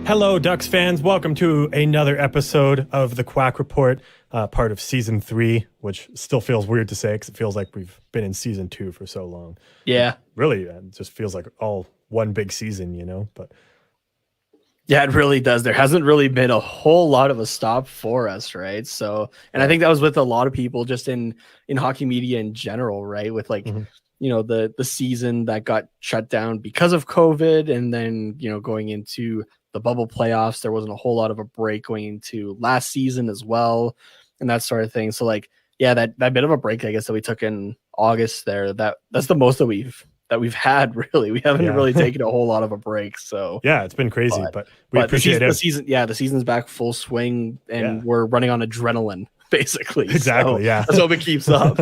Hello, Ducks fans. Welcome to another episode of the Quack Report, part of Season 3, which still feels weird to say because it feels like we've been in Season 2 for so long. Yeah. It just feels like all one big season, But yeah, it really does. There hasn't really been a whole lot of a stop for us, right? So, and I think that was with a lot of people just in hockey media in general, right? With the season that got shut down because of COVID, and then, going into the bubble playoffs, there wasn't a whole lot of a break going into last season as well, and that sort of thing. So that bit of a break, I guess, that we took in August there, that's the most that we've had, really. We haven't really taken a whole lot of a break. So yeah, it's been crazy, but we appreciate it. The season's back full swing, and we're running on adrenaline, basically. Exactly. So let's hope it keeps up.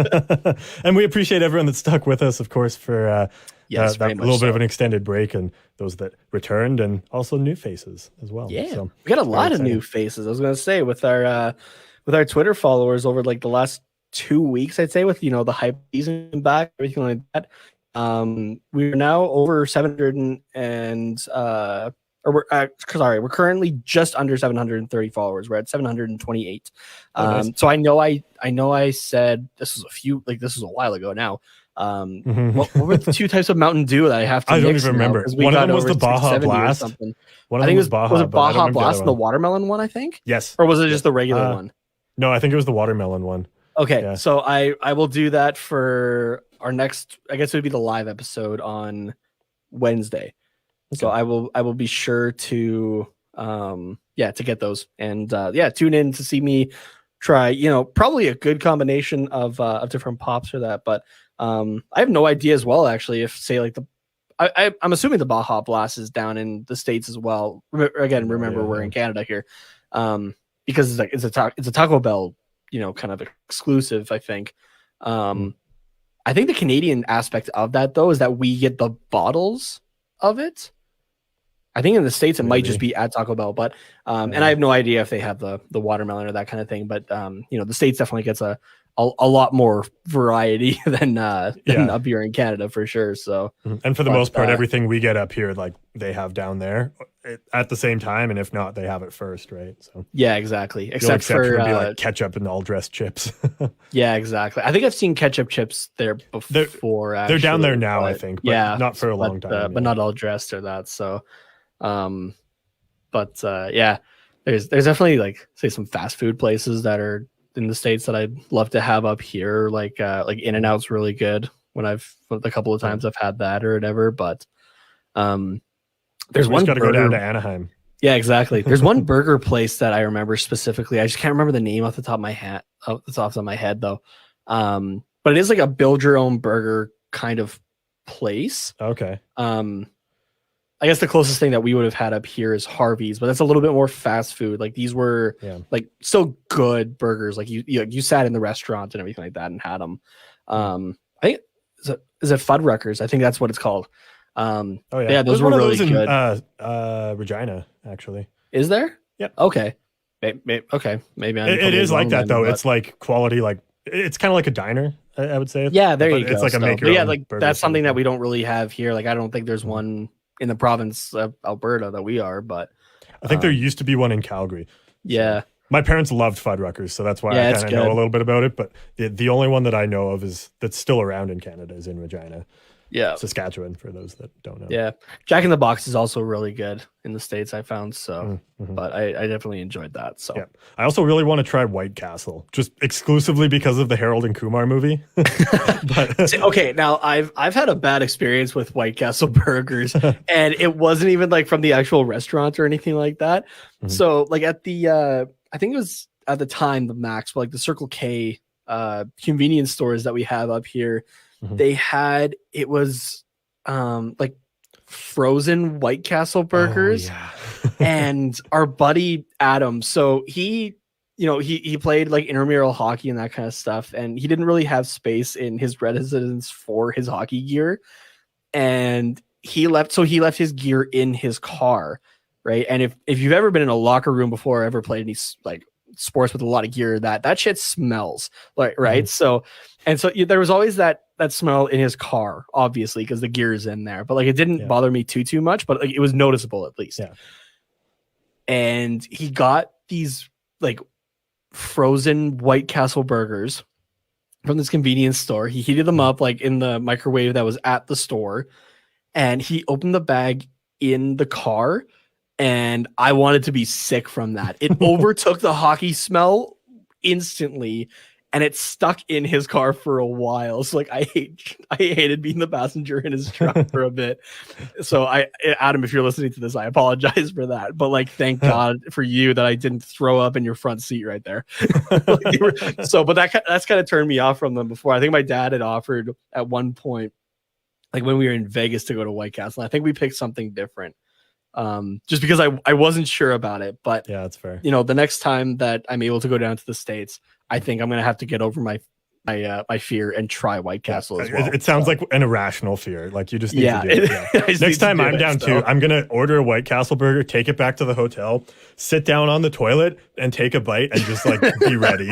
And we appreciate everyone that stuck with us, of course, for that little bit of an extended break, and those that returned, and also new faces as well. Yeah, so we got a lot of new faces. I was going to say with our Twitter followers over the last 2 weeks, I'd say, with the hype season back, everything like that. We're now over 700 we're currently just under 730 followers. We're at 728. Nice. So I know I said this was a while ago now. What were the two types of Mountain Dew that I have to I mix don't even remember. One of them was the Baja Blast. I think it was Baja Blast and the watermelon one, I think? Yes. Or was it just the regular one? No, I think it was the watermelon one. Okay, yeah. So I will do that for our next, I guess it would be the live episode on Wednesday. Okay. So I will be sure to to get those, and tune in to see me try, probably a good combination of different pops for that. But I have no idea as well, actually, if say I'm assuming the Baja Blast is down in the States as well. Remember we're in Canada here, because it's a Taco Bell, kind of exclusive, I think. I think the Canadian aspect of that, though, is that we get the bottles of it. I think in the States it might just be at Taco Bell, but and I have no idea if they have the watermelon or that kind of thing. But the States definitely gets a lot more variety than up here in Canada, for sure. So, and for the most part, everything we get up here, they have down there at the same time, and if not, they have it first, right? So yeah, exactly. Except for be ketchup and all dressed chips. Yeah, exactly. I think I've seen ketchup chips there before. They're down there now, I think. But not for a long time. But not all dressed or that. So, there's definitely say some fast food places that are in the States that I'd love to have up here. Like In-N-Out's really good the couple of times I've had that or whatever. But there's one got to go down to Anaheim. Yeah, exactly. There's one burger place that I remember specifically. I just can't remember the name off the top of my head. Though. But it is like a build your own burger kind of place. Okay. I guess the closest thing that we would have had up here is Harvey's, but that's a little bit more fast food. These were still good burgers. You sat in the restaurant and everything like that and had them. I think is it Fuddruckers? I think that's what it's called. Those were really good. Regina, actually. Is there? Yeah. Okay. Okay. Maybe it is like that though. It's like quality. It's kind of like a diner, I would say. Yeah, there you go. It's like a maker. That's something that we don't really have here. I don't think there's one in the province of Alberta that we are, but I think there used to be one in Calgary. Yeah. So my parents loved Fuddruckers, so that's why I kind of know a little bit about it. But the only one that I know of that's still around in Canada is in Regina. Yeah. Saskatchewan, for those that don't know. Yeah. Jack in the Box is also really good in the States, I found. So, but I definitely enjoyed that. So, yeah. I also really want to try White Castle, just exclusively because of the Harold and Kumar movie. But okay, now I've had a bad experience with White Castle burgers, and it wasn't even from the actual restaurant or anything like that. So, at the I think it was at the time the Max, but the Circle K convenience stores that we have up here. They had frozen White Castle burgers. Oh, yeah. And our buddy Adam, so he played intramural hockey and that kind of stuff, and he didn't really have space in his residence for his hockey gear, and he left his gear in his car, right? And if you've ever been in a locker room before or ever played any sports with a lot of gear, that shit smells, right? So there was always that smell in his car, obviously, because the gear is in there, but it didn't bother me too much, but it was noticeable at least. Yeah. and he got these like frozen White Castle burgers from this convenience store. He heated them up like in the microwave that was at the store, and he opened the bag in the car, and I wanted to be sick from that. It overtook the hockey smell instantly, and it stuck in his car for a while. So like I hated being the passenger in his truck for a bit. So Adam, if you're listening to this, I apologize for that. But like, thank God for you that I didn't throw up in your front seat right there. But that's kind of turned me off from them before. I think my dad had offered at one point, like when we were in Vegas, to go to White Castle. I think we picked something different. Just because I wasn't sure about it. But yeah, that's fair. The next time that I'm able to go down to the States, I think I'm gonna have to get over my fear and try White Castle as well. It sounds like an irrational fear. Like you just need to do it. Next time I'm down too, I'm gonna order a White Castle burger, take it back to the hotel, sit down on the toilet, and take a bite, and just like be ready.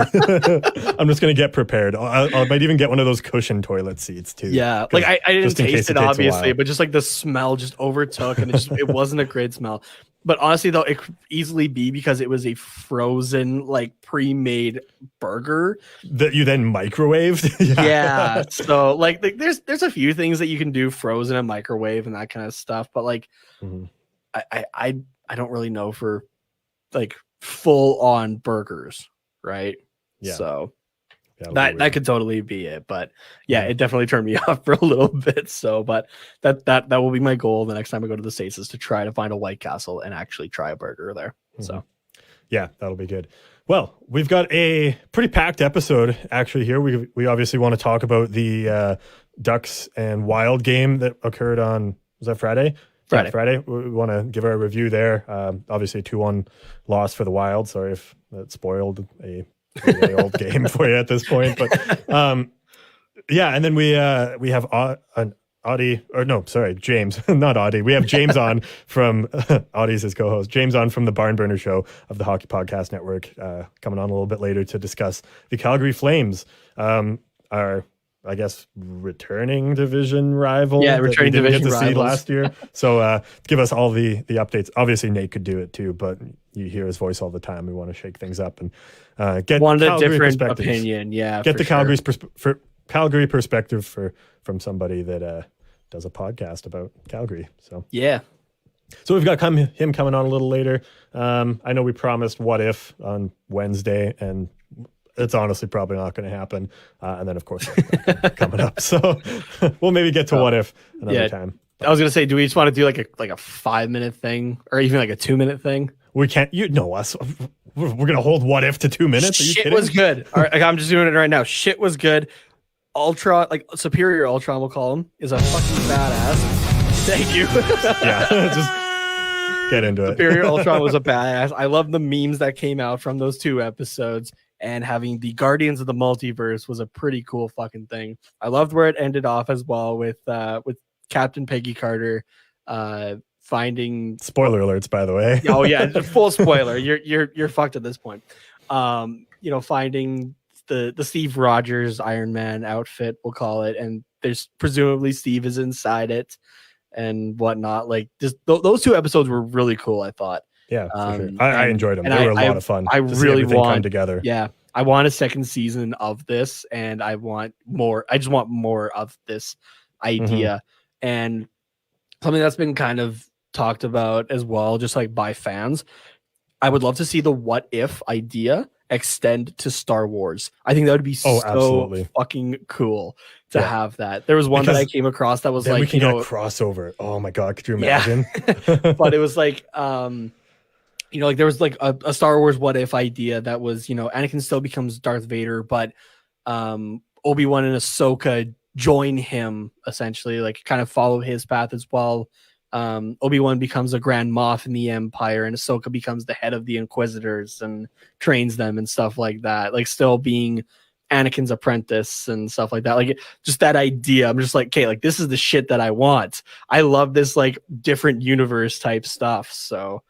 I'm just gonna get prepared. I might even get one of those cushion toilet seats too. Yeah, like I didn't taste it obviously, but just like the smell just overtook, and it wasn't a great smell. But honestly, though, it could easily be because it was a frozen, like pre-made burger that you then microwaved. Yeah. So like there's a few things that you can do frozen and microwave and that kind of stuff, but like I don't really know for like full on burgers, right? Yeah. So that could totally be it, but yeah, it definitely turned me off for a little bit. So, but that will be my goal the next time I go to the States, is to try to find a White Castle and actually try a burger there. So, yeah, that'll be good. Well, we've got a pretty packed episode actually here. We obviously want to talk about the Ducks and Wild game that occurred on, was that Friday? Friday. Yeah, Friday. We want to give our review there. Obviously, 2-1 loss for the Wild. Sorry if that spoiled a really old game for you at this point, but yeah, and then we have James, not Audie. We have James on from Audie's his co-host. James on from the Barnburner show of the Hockey Podcast Network, coming on a little bit later to discuss the Calgary Flames, our I guess returning division rival. Yeah, returning division get to rivals see last year. So give us all the updates. Obviously, Nate could do it too, but you hear his voice all the time. We want to shake things up and get one a different opinion. Yeah, get the Calgary perspective from somebody that does a podcast about Calgary. So yeah. So we've got him coming on a little later. I know we promised What If on Wednesday, and it's honestly probably not going to happen. And then, of course, coming up. So we'll maybe get to What If another time. I was going to say, do we just want to do like a 5-minute thing, or even like a 2-minute thing? We can't. You know us. We're going to hold What If to 2 minutes? Are you Shit kidding? was good. All right, I'm just doing it right now. Shit was good. Ultra, like Superior Ultron, we'll call him, is a fucking badass. Thank you. Yeah, just get into it. Superior Ultron was a badass. I love the memes that came out from those 2 episodes, and having the Guardians of the Multiverse was a pretty cool fucking thing. I loved where it ended off as well with Captain Peggy Carter finding spoiler alerts, by the way. Oh yeah, full spoiler. You're fucked at this point. Finding the Steve Rogers Iron Man outfit, we'll call it, and there's presumably Steve is inside it and whatnot. Like those 2 episodes were really cool, I thought. Yeah, for sure. I enjoyed them. They were a lot of fun. I really want come together. Yeah, I want a second season of this, and I want more. I just want more of this idea, and something that's been kind of talked about as well, just like by fans. I would love to see the What If idea extend to Star Wars. I think that would be so fucking cool to have that. There was one that I came across that was like, we can get a crossover. Oh my God, could you imagine? Yeah. But it was like, like there was like a Star Wars What If idea that was, Anakin still becomes Darth Vader, but Obi-Wan and Ahsoka join him, essentially, like kind of follow his path as well. Obi-Wan becomes a Grand Moff in the Empire, and Ahsoka becomes the head of the Inquisitors and trains them and stuff like that, like still being Anakin's apprentice and stuff like that. Like just that idea, I'm just like, okay, like this is the shit that I want. I love this like different universe type stuff. So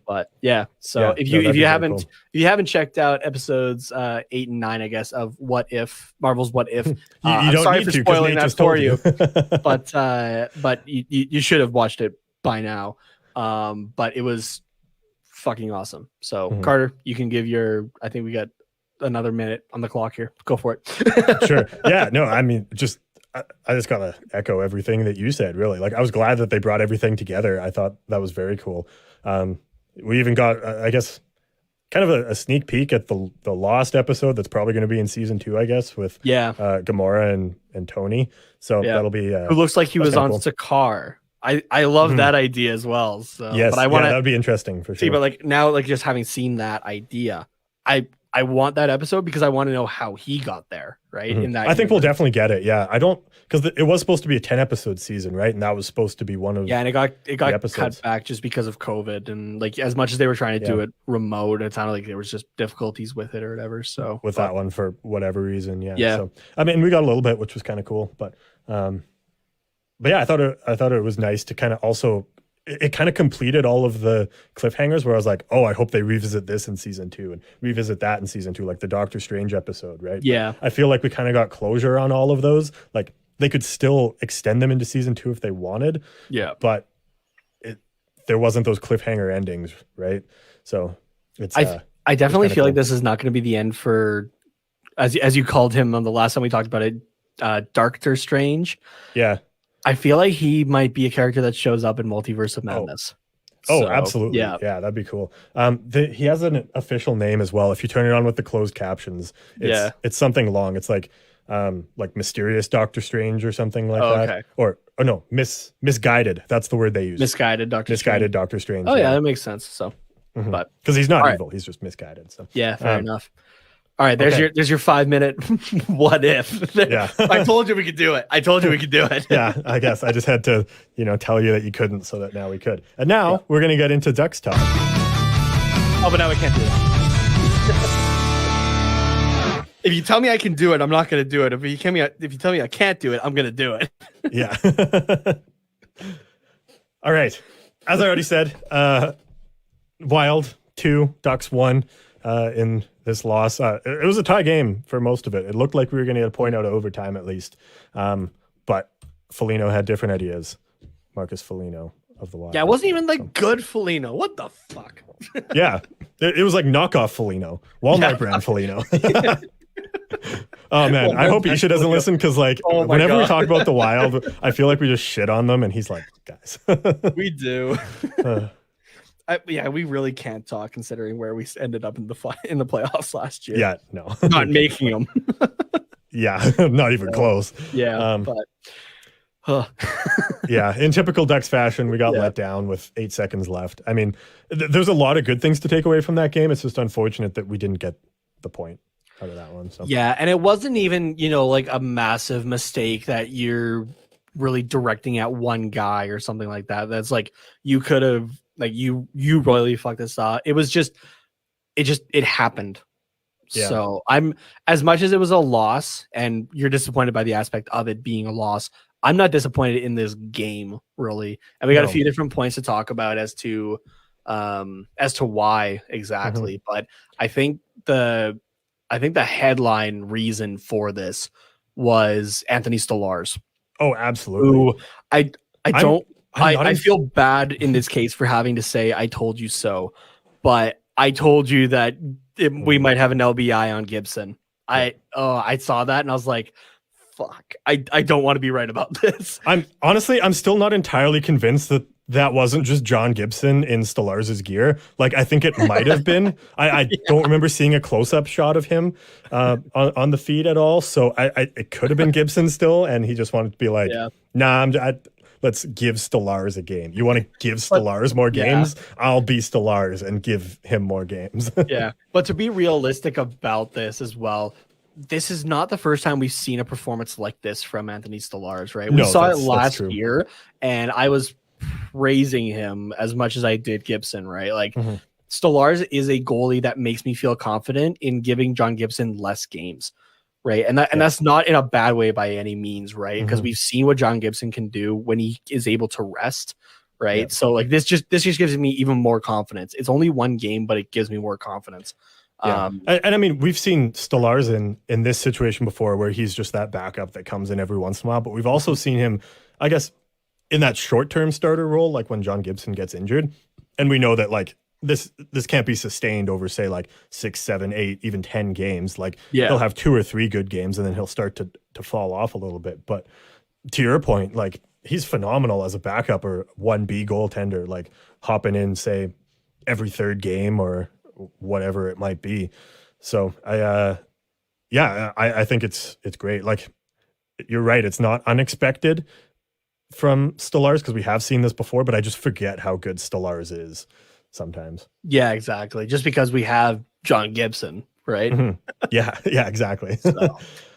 but yeah, so if you haven't checked out episodes 8 and 9, I guess, of What If, Marvel's What If, I'm sorry for spoiling that for you, but you should have watched it by now. But it was fucking awesome. So Carter, you can give I think we got another minute on the clock here. Go for it. Sure. Yeah, no, I mean, I just gotta echo everything that you said, really. Like, I was glad that they brought everything together. I thought that was very cool. We even got, I guess, kind of a sneak peek at the Lost episode that's probably going to be in season 2, I guess, with Gamora and Tony. So that'll be who looks like he was on Sakaar. I love that idea as well. So yes, but I want that would be interesting for sure. See, but like now, like just having seen that idea, I want that episode because I want to know how he got there, right? In that, I think we'll definitely get it. Yeah, I don't, because it was supposed to be a 10-episode season, right? And that was supposed to be one of and it got cut back just because of COVID, and like as much as they were trying to do it remote, it sounded like there was just difficulties with it or whatever. So that one for whatever reason, yeah. So I mean, we got a little bit, which was kind of cool, but yeah, I thought it was nice to kind of also. It kind of completed all of the cliffhangers where I was like, oh, I hope they revisit this in season 2 and revisit that in season 2, like the Doctor Strange episode, right? Yeah. But I feel like we kind of got closure on all of those. Like they could still extend them into season 2 if they wanted. Yeah. But there wasn't those cliffhanger endings, right? So it's I definitely feel like this is not going to be the end for, as you called him on the last time we talked about it, Doctor Strange. Yeah. I feel like he might be a character that shows up in Multiverse of Madness. So, absolutely. Yeah, that'd be cool. He has an official name as well. If you turn it on with the closed captions, it's something long. It's like Mysterious Doctor Strange or something like that. Okay. Or no, misguided. That's the word they use. Misguided Doctor Strange. Oh yeah, that makes sense. So, but because he's not evil, he's just misguided. So yeah, fair enough. All right, there's your 5-minute what if. Yeah. I told you we could do it. Yeah, I guess I just had to, tell you that you couldn't so that now we could. And now we're going to get into Ducks talk. Oh, but now we can't do it. If you tell me I can do it, I'm not going to do it. If you tell me I can't do it, I'm going to do it. Yeah. All right. As I already said, Wild 2, Ducks 1 in this loss. It was a tie game for most of it. It looked like we were going to get a point out of overtime at least. But Foligno had different ideas. Marcus Foligno of the Wild. Yeah, it wasn't even good Foligno. What the fuck? Yeah. It was like knockoff Foligno. Walmart brand Foligno. Oh man, I hope Isha doesn't listen because whenever we talk about the Wild, I feel like we just shit on them and he's like, guys. We do. We really can't talk considering where we ended up in the playoffs last year. Yeah, no, not making them. Yeah, not even close. Yeah, yeah, in typical Ducks fashion, we got let down with 8 seconds left. I mean, there's a lot of good things to take away from that game. It's just unfortunate that we didn't get the point out of that one. So yeah, and it wasn't even like a massive mistake that you're really directing at one guy or something like that. That's like you could have. Like you royally fucked this up. It was just, it happened. Yeah. So I'm, as much as it was a loss and you're disappointed by the aspect of it being a loss, I'm not disappointed in this game really. And we got a few different points to talk about as to why exactly. But I think the headline reason for this was Anthony Stolarz. Oh, absolutely. Who I feel bad in this case for having to say I told you so, but I told you that we might have an LBI on Gibson. I saw that and I was like, fuck, I don't want to be right about this. I'm still not entirely convinced that wasn't just John Gibson in Stolarz's gear. Like, I think it might have been. I don't remember seeing a close-up shot of him on the feed at all. So it could have been Gibson still, and he just wanted to be like, nah, let's give Stolarz a game. You want to give Stolarz more games? I'll be Stolarz and give him more games. Yeah. But to be realistic about this as well, this is not the first time we've seen a performance like this from Anthony Stolarz, right? We saw it last year, and I was praising him as much as I did Gibson, right? Like, Stolarz is a goalie that makes me feel confident in giving John Gibson less games. Right. And that's not in a bad way by any means. Right. Because we've seen what John Gibson can do when he is able to rest. Right. Yeah. So like this just gives me even more confidence. It's only one game, but it gives me more confidence. Yeah. And I mean, we've seen Stolarz in this situation before where he's just that backup that comes in every once in a while. But we've also seen him, I guess, in that short-term starter role, like when John Gibson gets injured. And we know that like this can't be sustained over, say, like 6, 7, 8, even 10 games. Like he'll Yeah. have 2 or 3 good games and then he'll start to fall off a little bit. But to your point, like he's phenomenal as a backup or 1B goaltender, like hopping in, say, every third game or whatever it might be. So I think it's great. Like you're right, it's not unexpected from Stolarz because we have seen this before, but I just forget how good Stolarz is sometimes. Yeah, exactly. Just because we have John Gibson, right? Mm-hmm. Yeah, exactly.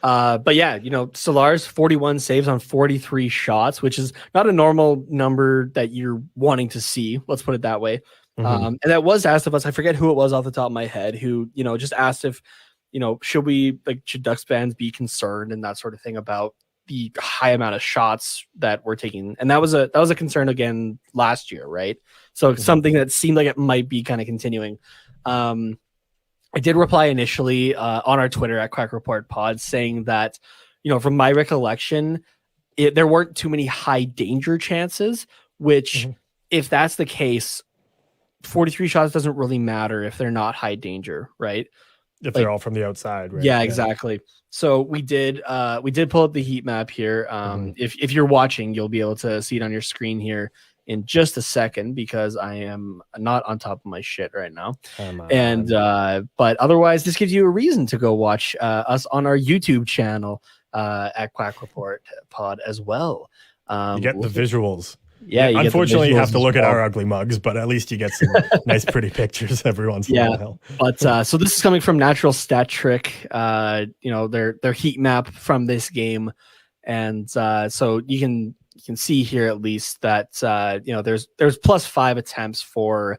But yeah, Stolarz 41 saves on 43 shots, which is not a normal number that you're wanting to see. Let's put it that way. Mm-hmm. And that was asked of us. I forget who it was off the top of my head who, just asked if, should Ducks fans be concerned and that sort of thing about the high amount of shots that we're taking. And that was a concern again last year, right? So something that seemed like it might be kind of continuing. I did reply initially on our Twitter at Quack Report Pod saying that, from my recollection, there weren't too many high danger chances, which if that's the case, 43 shots doesn't really matter if they're not high danger, right? If they're all from the outside, right? Yeah, exactly. So we did pull up the heat map here. If you're watching, you'll be able to see it on your screen here in just a second because I am not on top of my shit right now. But otherwise, this gives you a reason to go watch us on our YouTube channel at Quack Report Pod as well. You get the visuals. Yeah, unfortunately, you have to look at our ugly mugs, but at least you get some nice, pretty pictures every once in a while. But so this is coming from Natural Stat Trick. Their heat map from this game, and so you can see here at least that there's +5 attempts for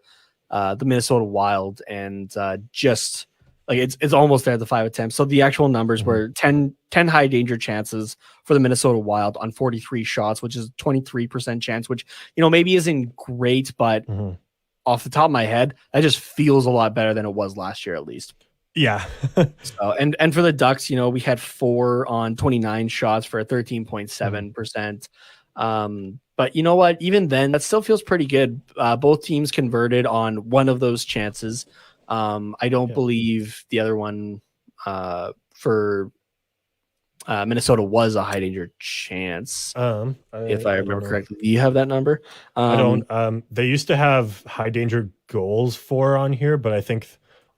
the Minnesota Wild, and just like it's almost there at the 5 attempts. So the actual numbers were 10 high danger chances for the Minnesota Wild on 43 shots, which is 23% chance, which maybe isn't great, but off the top of my head, that just feels a lot better than it was last year at least. Yeah. So and for the Ducks, we had 4 on 29 shots for a 13.7%. But you know what? Even then, that still feels pretty good. Both teams converted on one of those chances. I don't believe the other one for Minnesota was a high danger chance. If I remember correctly, do you have that number? I don't. They used to have high danger goals for on here, but I think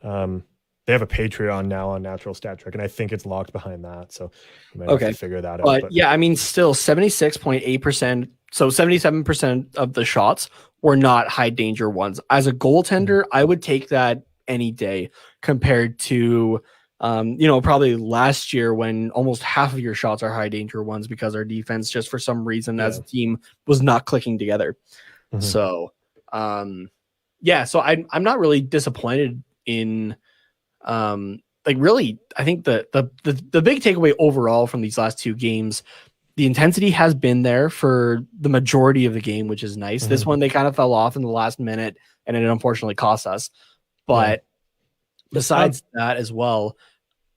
they have a Patreon now on Natural Stat Trick, and I think it's locked behind that. So you might have to figure that out. But yeah, I mean, still 76.8%. So 77% of the shots were not high danger ones. As a goaltender, I would take that any day compared to probably last year when almost half of your shots are high danger ones because our defense just for some reason as a team was not clicking together. So so I'm not really disappointed in really I think the big takeaway overall from these last 2 games, the intensity has been there for the majority of the game, which is nice. This one they kind of fell off in the last minute and it unfortunately cost us. But besides that as well,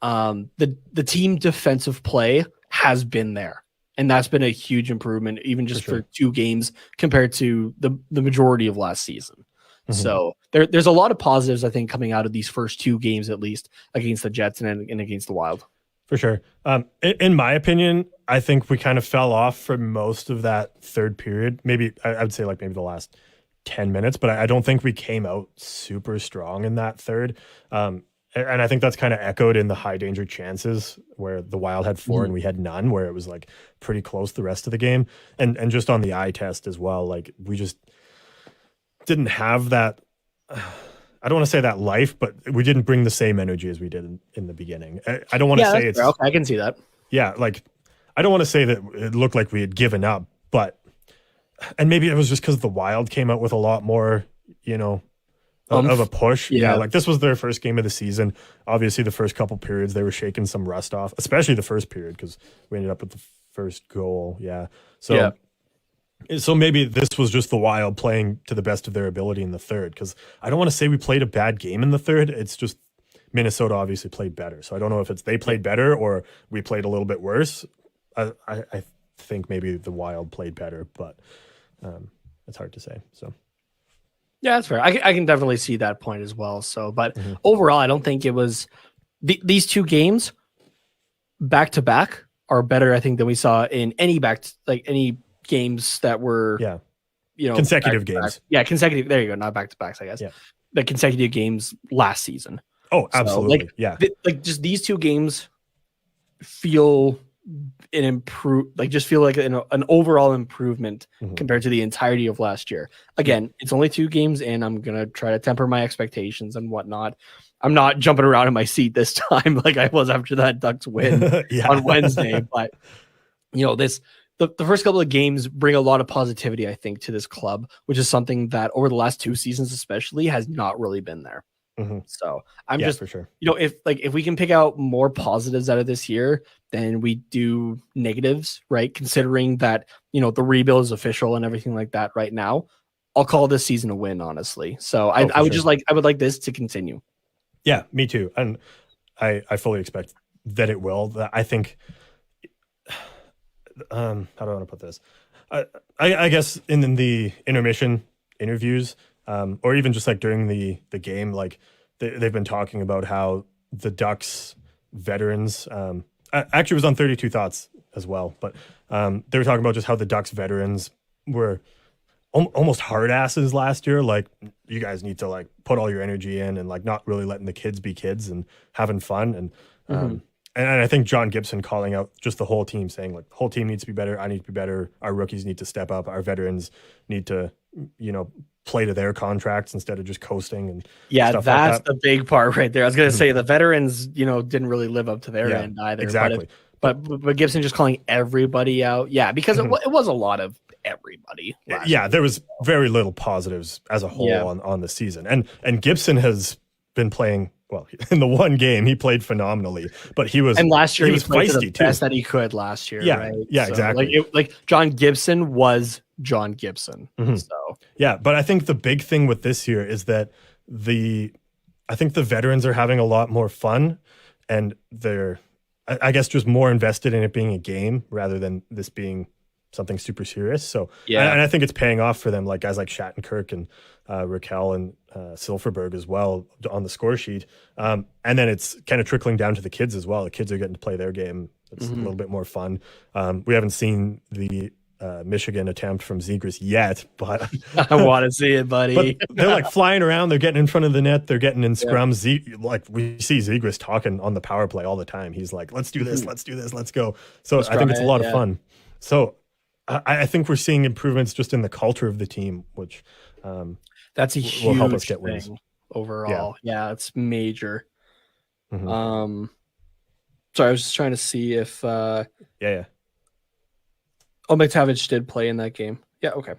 the team defensive play has been there. And that's been a huge improvement, even just for 2 games compared to the majority of last season. So there's a lot of positives, I think, coming out of these first 2 games, at least against the Jets and against the Wild. For sure. In my opinion, I think we kind of fell off for most of that third period. Maybe I would say maybe the last 10 minutes, but I don't think we came out super strong in that third. And I think that's kind of echoed in the high danger chances where the Wild had 4 and we had none, where it was pretty close the rest of the game. And just on the eye test as well, we just didn't have that. I don't want to say that life, but we didn't bring the same energy as we did in the beginning. I don't want to say it's fair. Okay, I can see that. Yeah. I don't want to say that it looked like we had given up, and maybe it was just because the Wild came out with a lot more, of a push. Yeah. This was their first game of the season. Obviously the first couple periods, they were shaking some rust off, especially the first period, because we ended up with the first goal. Yeah. So maybe this was just the Wild playing to the best of their ability in the third, because I don't want to say we played a bad game in the third. It's just Minnesota obviously played better. So I don't know if it's they played better or we played a little bit worse. I think maybe the Wild played better, but it's hard to say. So Yeah, that's fair. I can definitely see that point as well. So, but overall, I don't think it was these two games back to back are better, I think, than we saw in any any games that were, consecutive games. Yeah, consecutive. There you go. Not back to backs, I guess. Yeah. The consecutive games last season. Oh, absolutely. Just these two games feel feel like an overall improvement compared to the entirety of last year. Again, it's only two games and I'm going to try to temper my expectations and whatnot. I'm not jumping around in my seat this time like I was after that Ducks win on Wednesday. But, the first couple of games bring a lot of positivity, I think, to this club, which is something that over the last two seasons especially has not really been there. So I'm just for sure. If we can pick out more positives out of this year than we do negatives, right? Considering that, the rebuild is official and everything like that right now, I'll call this season a win, honestly. So I would like this to continue. Yeah, me too. And I fully expect that it will. I think, how do I want to put this? I guess in the intermission interviews, or even just like during the game, like they've been talking about how the Ducks veterans, actually it was on 32 Thoughts as well, but they were talking about just how the Ducks veterans were almost hard asses last year. Like, you guys need to like put all your energy in and like not really letting the kids be kids and having fun. And and I think John Gibson calling out just the whole team, saying like the whole team needs to be better. I need to be better. Our rookies need to step up. Our veterans need to, play to their contracts instead of just coasting. And that's like the big part right there. I was going to say the veterans, didn't really live up to their end either. Exactly. But Gibson just calling everybody out. Yeah, because it was a lot of everybody. There was very little positives as a whole on the season. And Gibson has been playing, well, in the one game he played phenomenally, but and last year he was played feisty the best that he could last year. Right? Yeah, so, exactly. Like John Gibson was John Gibson. So but I think the big thing with this year is that I think the veterans are having a lot more fun, and they're, I guess, just more invested in it being a game rather than this being something super serious. So and I think it's paying off for them, like guys like Shattenkirk and Raquel and Silverberg as well on the score sheet. And then it's kind of trickling down to the kids as well. The kids are getting to play their game. It's a little bit more fun. We haven't seen the Michigan attempt from Zegras yet, but I want to see it, buddy. But they're like flying around. They're getting in front of the net. They're getting in scrums. Like we see Zegras talking on the power play all the time. He's like, let's do this. Let's do this. Let's go. So I think it's a lot of fun. So I think we're seeing improvements just in the culture of the team, which that's a huge will help us get thing wins overall. Yeah, it's major. Sorry, I was just trying to see if Oh, McTavish did play in that game. Yeah, okay.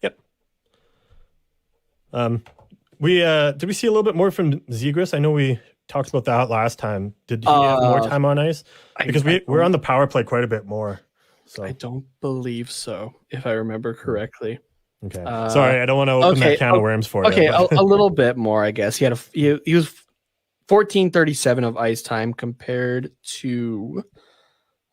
Yep. Did we see a little bit more from Zegras? I know we talked about that last time. Did he have more time on ice? Because we're on the power play quite a bit more. So I don't believe so, if I remember correctly. Okay. Sorry, I don't want to open that can of worms for you. Okay, a little bit more, I guess. He was 14:37 of ice time compared to.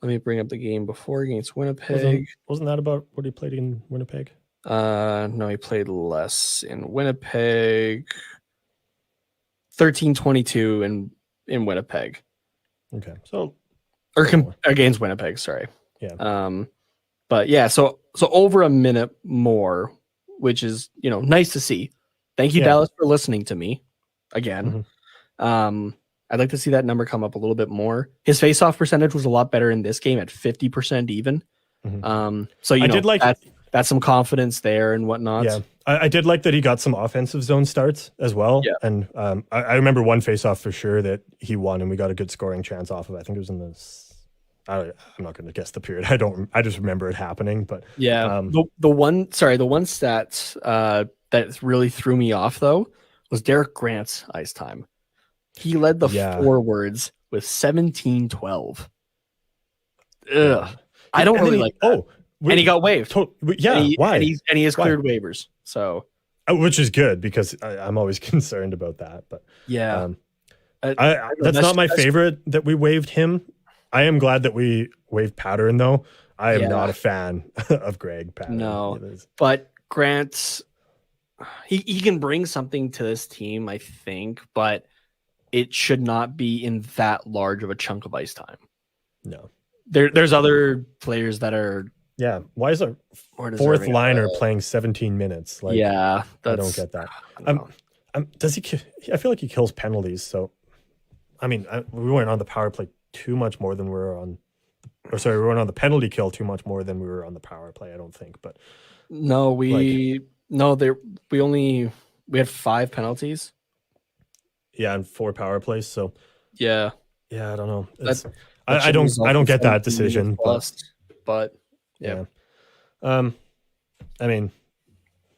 Let me bring up the game before against Winnipeg. Wasn't that about what he played in Winnipeg? No, he played less in Winnipeg. 13:22 in Winnipeg. Okay, so against Winnipeg. Sorry. Yeah. But yeah, so over a minute more, which is nice to see. Thank you, Dallas, for listening to me again. I'd like to see that number come up a little bit more. His face-off percentage was a lot better in this game at 50% even. So I did like that's some confidence there and whatnot. Yeah, I did like that he got some offensive zone starts as well. Yeah. And I remember one face-off for sure that he won, and we got a good scoring chance off of. I think it was in the. I'm not going to guess the period. I just remember it happening. But the one stat that really threw me off though was Derek Grant's ice time. He led the forwards with 17-12. Ugh. I don't really like that. And he got waived. Why? And he has cleared waivers. So, which is good because I'm always concerned about that. But that's not my favorite that we waived him. I am glad that we waived Patterson though. I am not a fan of Greg Patterson. No, but Grant he can bring something to this team, I think, but it should not be in that large of a chunk of ice time. No. There's other players that are. Yeah. Why is a fourth liner playing 17 minutes? Like, yeah, I don't get that. Does he? I feel like he kills penalties. So, I mean, we weren't on the power play too much more than we were on. Or sorry, we weren't on the penalty kill too much more than we were on the power play. I don't think, but no, we had 5 penalties. Yeah, and 4 power plays. So yeah, I don't know. I don't get that decision, but yeah. I mean,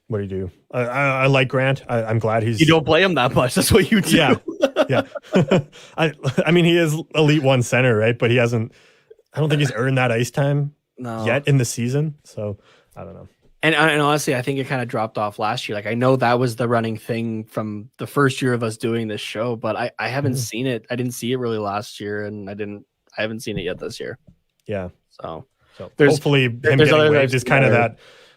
what do you do? I like Grant. I'm glad he's. You don't play him that much. That's what you do. Yeah. I mean, he is elite 1 center, right? But he hasn't. I don't think he's earned that ice time yet in the season. So I don't know. And honestly, I think it kind of dropped off last year. Like, I know that was the running thing from the first year of us doing this show, but I haven't seen it. I didn't see it really last year, and I haven't seen it yet this year. Yeah. So hopefully him getting waived is kind of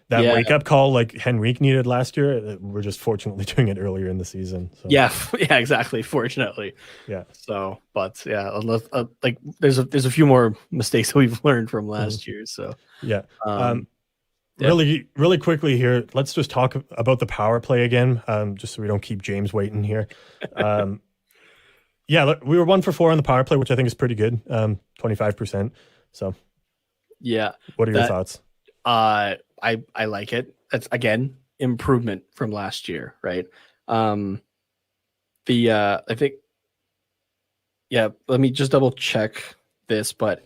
that wake up call like Henrique needed last year. We're just fortunately doing it earlier in the season. So. Yeah, exactly. Fortunately. Yeah. So, but yeah, unless like there's a few more mistakes that we've learned from last year. So yeah. Really quickly here, let's just talk about the power play again, just so we don't keep James waiting here. Yeah, we were 1 for 4 on the power play, which I think is pretty good, 25%. So yeah, what are your thoughts? I like it. That's again improvement from last year, right? I think let me just double check this, but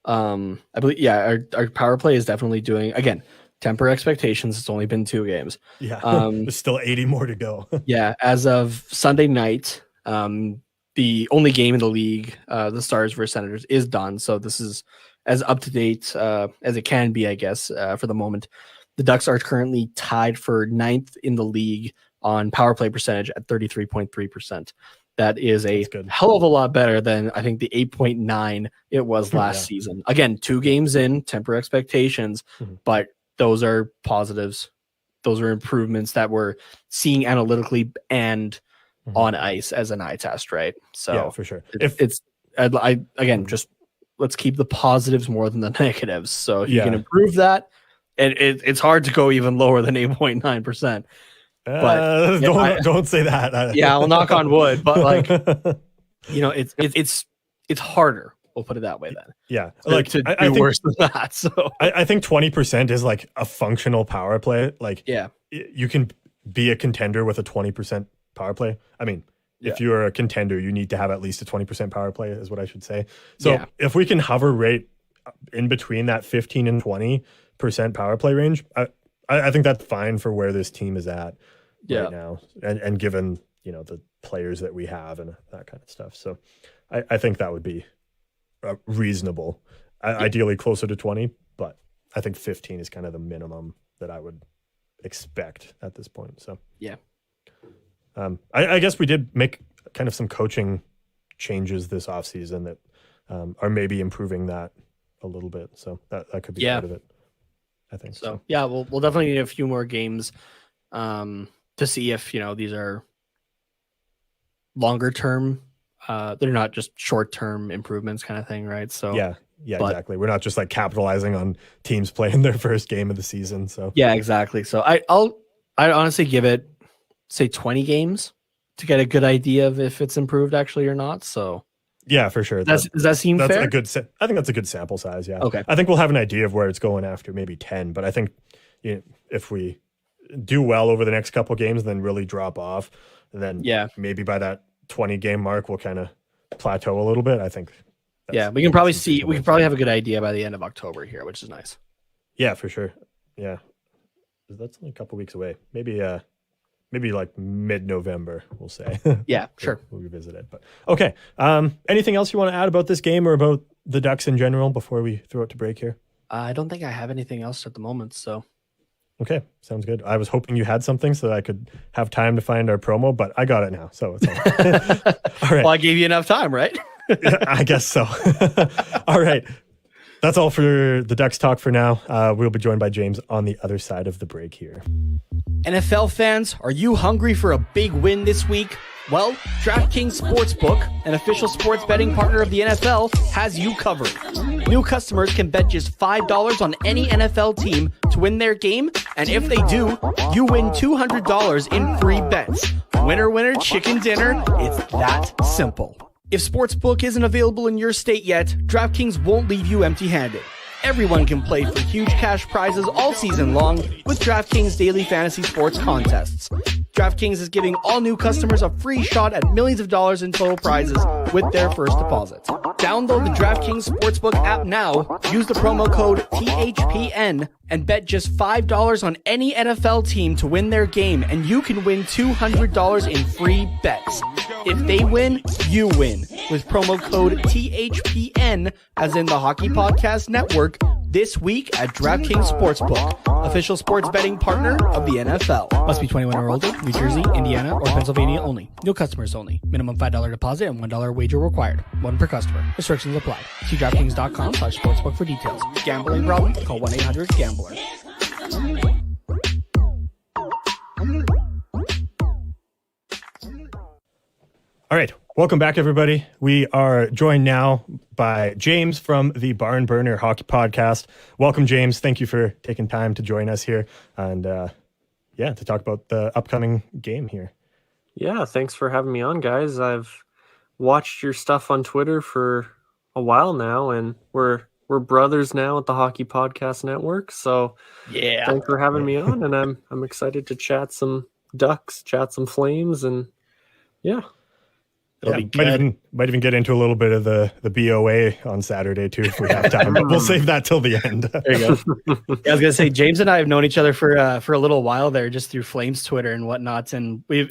I believe our power play is definitely doing, again, temper expectations. It's only been 2 games. Yeah. There's still 80 more to go. Yeah, as of Sunday night, the only game in the league, the Stars versus Senators, is done. So this is as up to date as it can be, I guess, for the moment. The Ducks are currently tied for 9th in the league on power play percentage at 33.3%. That is a hell of a lot better than I think the 8.9 it was last season. Again, 2 games in, temper expectations, but those are positives. Those are improvements that we're seeing analytically and on ice as an eye test, right? So yeah, for sure. Just let's keep the positives more than the negatives. So if you can improve that, and it's hard to go even lower than 8.9%. But don't say that. I'll knock on wood. But like, it's harder. We'll put it that way then. Yeah, I think worse than that. So I think 20% is like a functional power play. Like, yeah, you can be a contender with a 20% power play. I mean, if you're a contender, you need to have at least a 20% power play, is what I should say. So if we can hover right in between that 15 and 20% power play range, I think that's fine for where this team is at right now, and given the players that we have and that kind of stuff. So I think that would be reasonable. Ideally closer to 20, but I think 15 is kind of the minimum that I would expect at this point. So yeah. I guess we did make kind of some coaching changes this offseason that are maybe improving that a little bit. So that could be part of it, I think. So yeah, we'll definitely need a few more games to see if these are longer term. They're not just short term improvements kind of thing, right? So exactly. We're not just like capitalizing on teams playing their first game of the season. So yeah, exactly. So I'd honestly give it, say, 20 games to get a good idea of if it's improved actually or not. So yeah, for sure. Does that seem fair? I think that's a good sample size. Yeah. Okay. I think we'll have an idea of where it's going after maybe 10, but I think if we do well over the next couple of games, then really drop off, then maybe by that 20 game mark, we'll kind of plateau a little bit. I think. We can probably have a good idea by the end of October here, which is nice. Yeah, for sure. Yeah. That's only a couple weeks away. Maybe like mid-November, we'll say. Yeah, sure. We'll revisit it. But okay. Anything else you want to add about this game or about the Ducks in general before we throw it to break here? I don't think I have anything else at the moment. So. Okay, sounds good. I was hoping you had something so that I could have time to find our promo, but I got it now. So it's all right. Well, I gave you enough time, right? I guess so. All right. That's all for the Ducks talk for now. We'll be joined by James on the other side of the break here. NFL fans, are you hungry for a big win this week? Well, Draftkings Sportsbook, an official sports betting partner of the NFL, has you covered. New customers can bet just $5 on any NFL team to win their game, and if they do, you win $200 in free bets. Winner, winner, chicken dinner. It's that simple. If Sportsbook isn't available in your state yet, DraftKings won't leave you empty-handed. Everyone can play for huge cash prizes all season long with DraftKings daily fantasy sports contests. DraftKings is giving all new customers a free shot at millions of dollars in total prizes with their first deposit. Download the DraftKings Sportsbook app now, use the promo code THPN, and bet just $5 on any NFL team to win their game, and you can win $200 in free bets. If they win, you win, with promo code THPN, as in the Hockey Podcast Network, this week at DraftKings Sportsbook, official sports betting partner of the NFL. Must be 21 or older, New Jersey, Indiana, or Pennsylvania only. New customers only. Minimum $5 deposit and $1 wager required. One per customer. Restrictions apply. See DraftKings.com/sportsbook for details. Gambling problem? Call 1-800-GAMBLER. All right. Welcome back, everybody. We are joined now by James from the Barnburner Hockey Podcast. Welcome, James. Thank you for taking time to join us here and, to talk about the upcoming game here. Yeah, thanks for having me on, guys. I've watched your stuff on Twitter for a while now, and we're brothers now at the Hockey Podcast Network. So yeah, thanks for having me on, and I'm excited to chat some Ducks, chat some Flames, and yeah. Might even get into a little bit of the BOA on Saturday too if we have time. But we'll save that till the end. There you go. I was gonna say James and I have known each other for a little while there, just through Flames Twitter and whatnot, and we've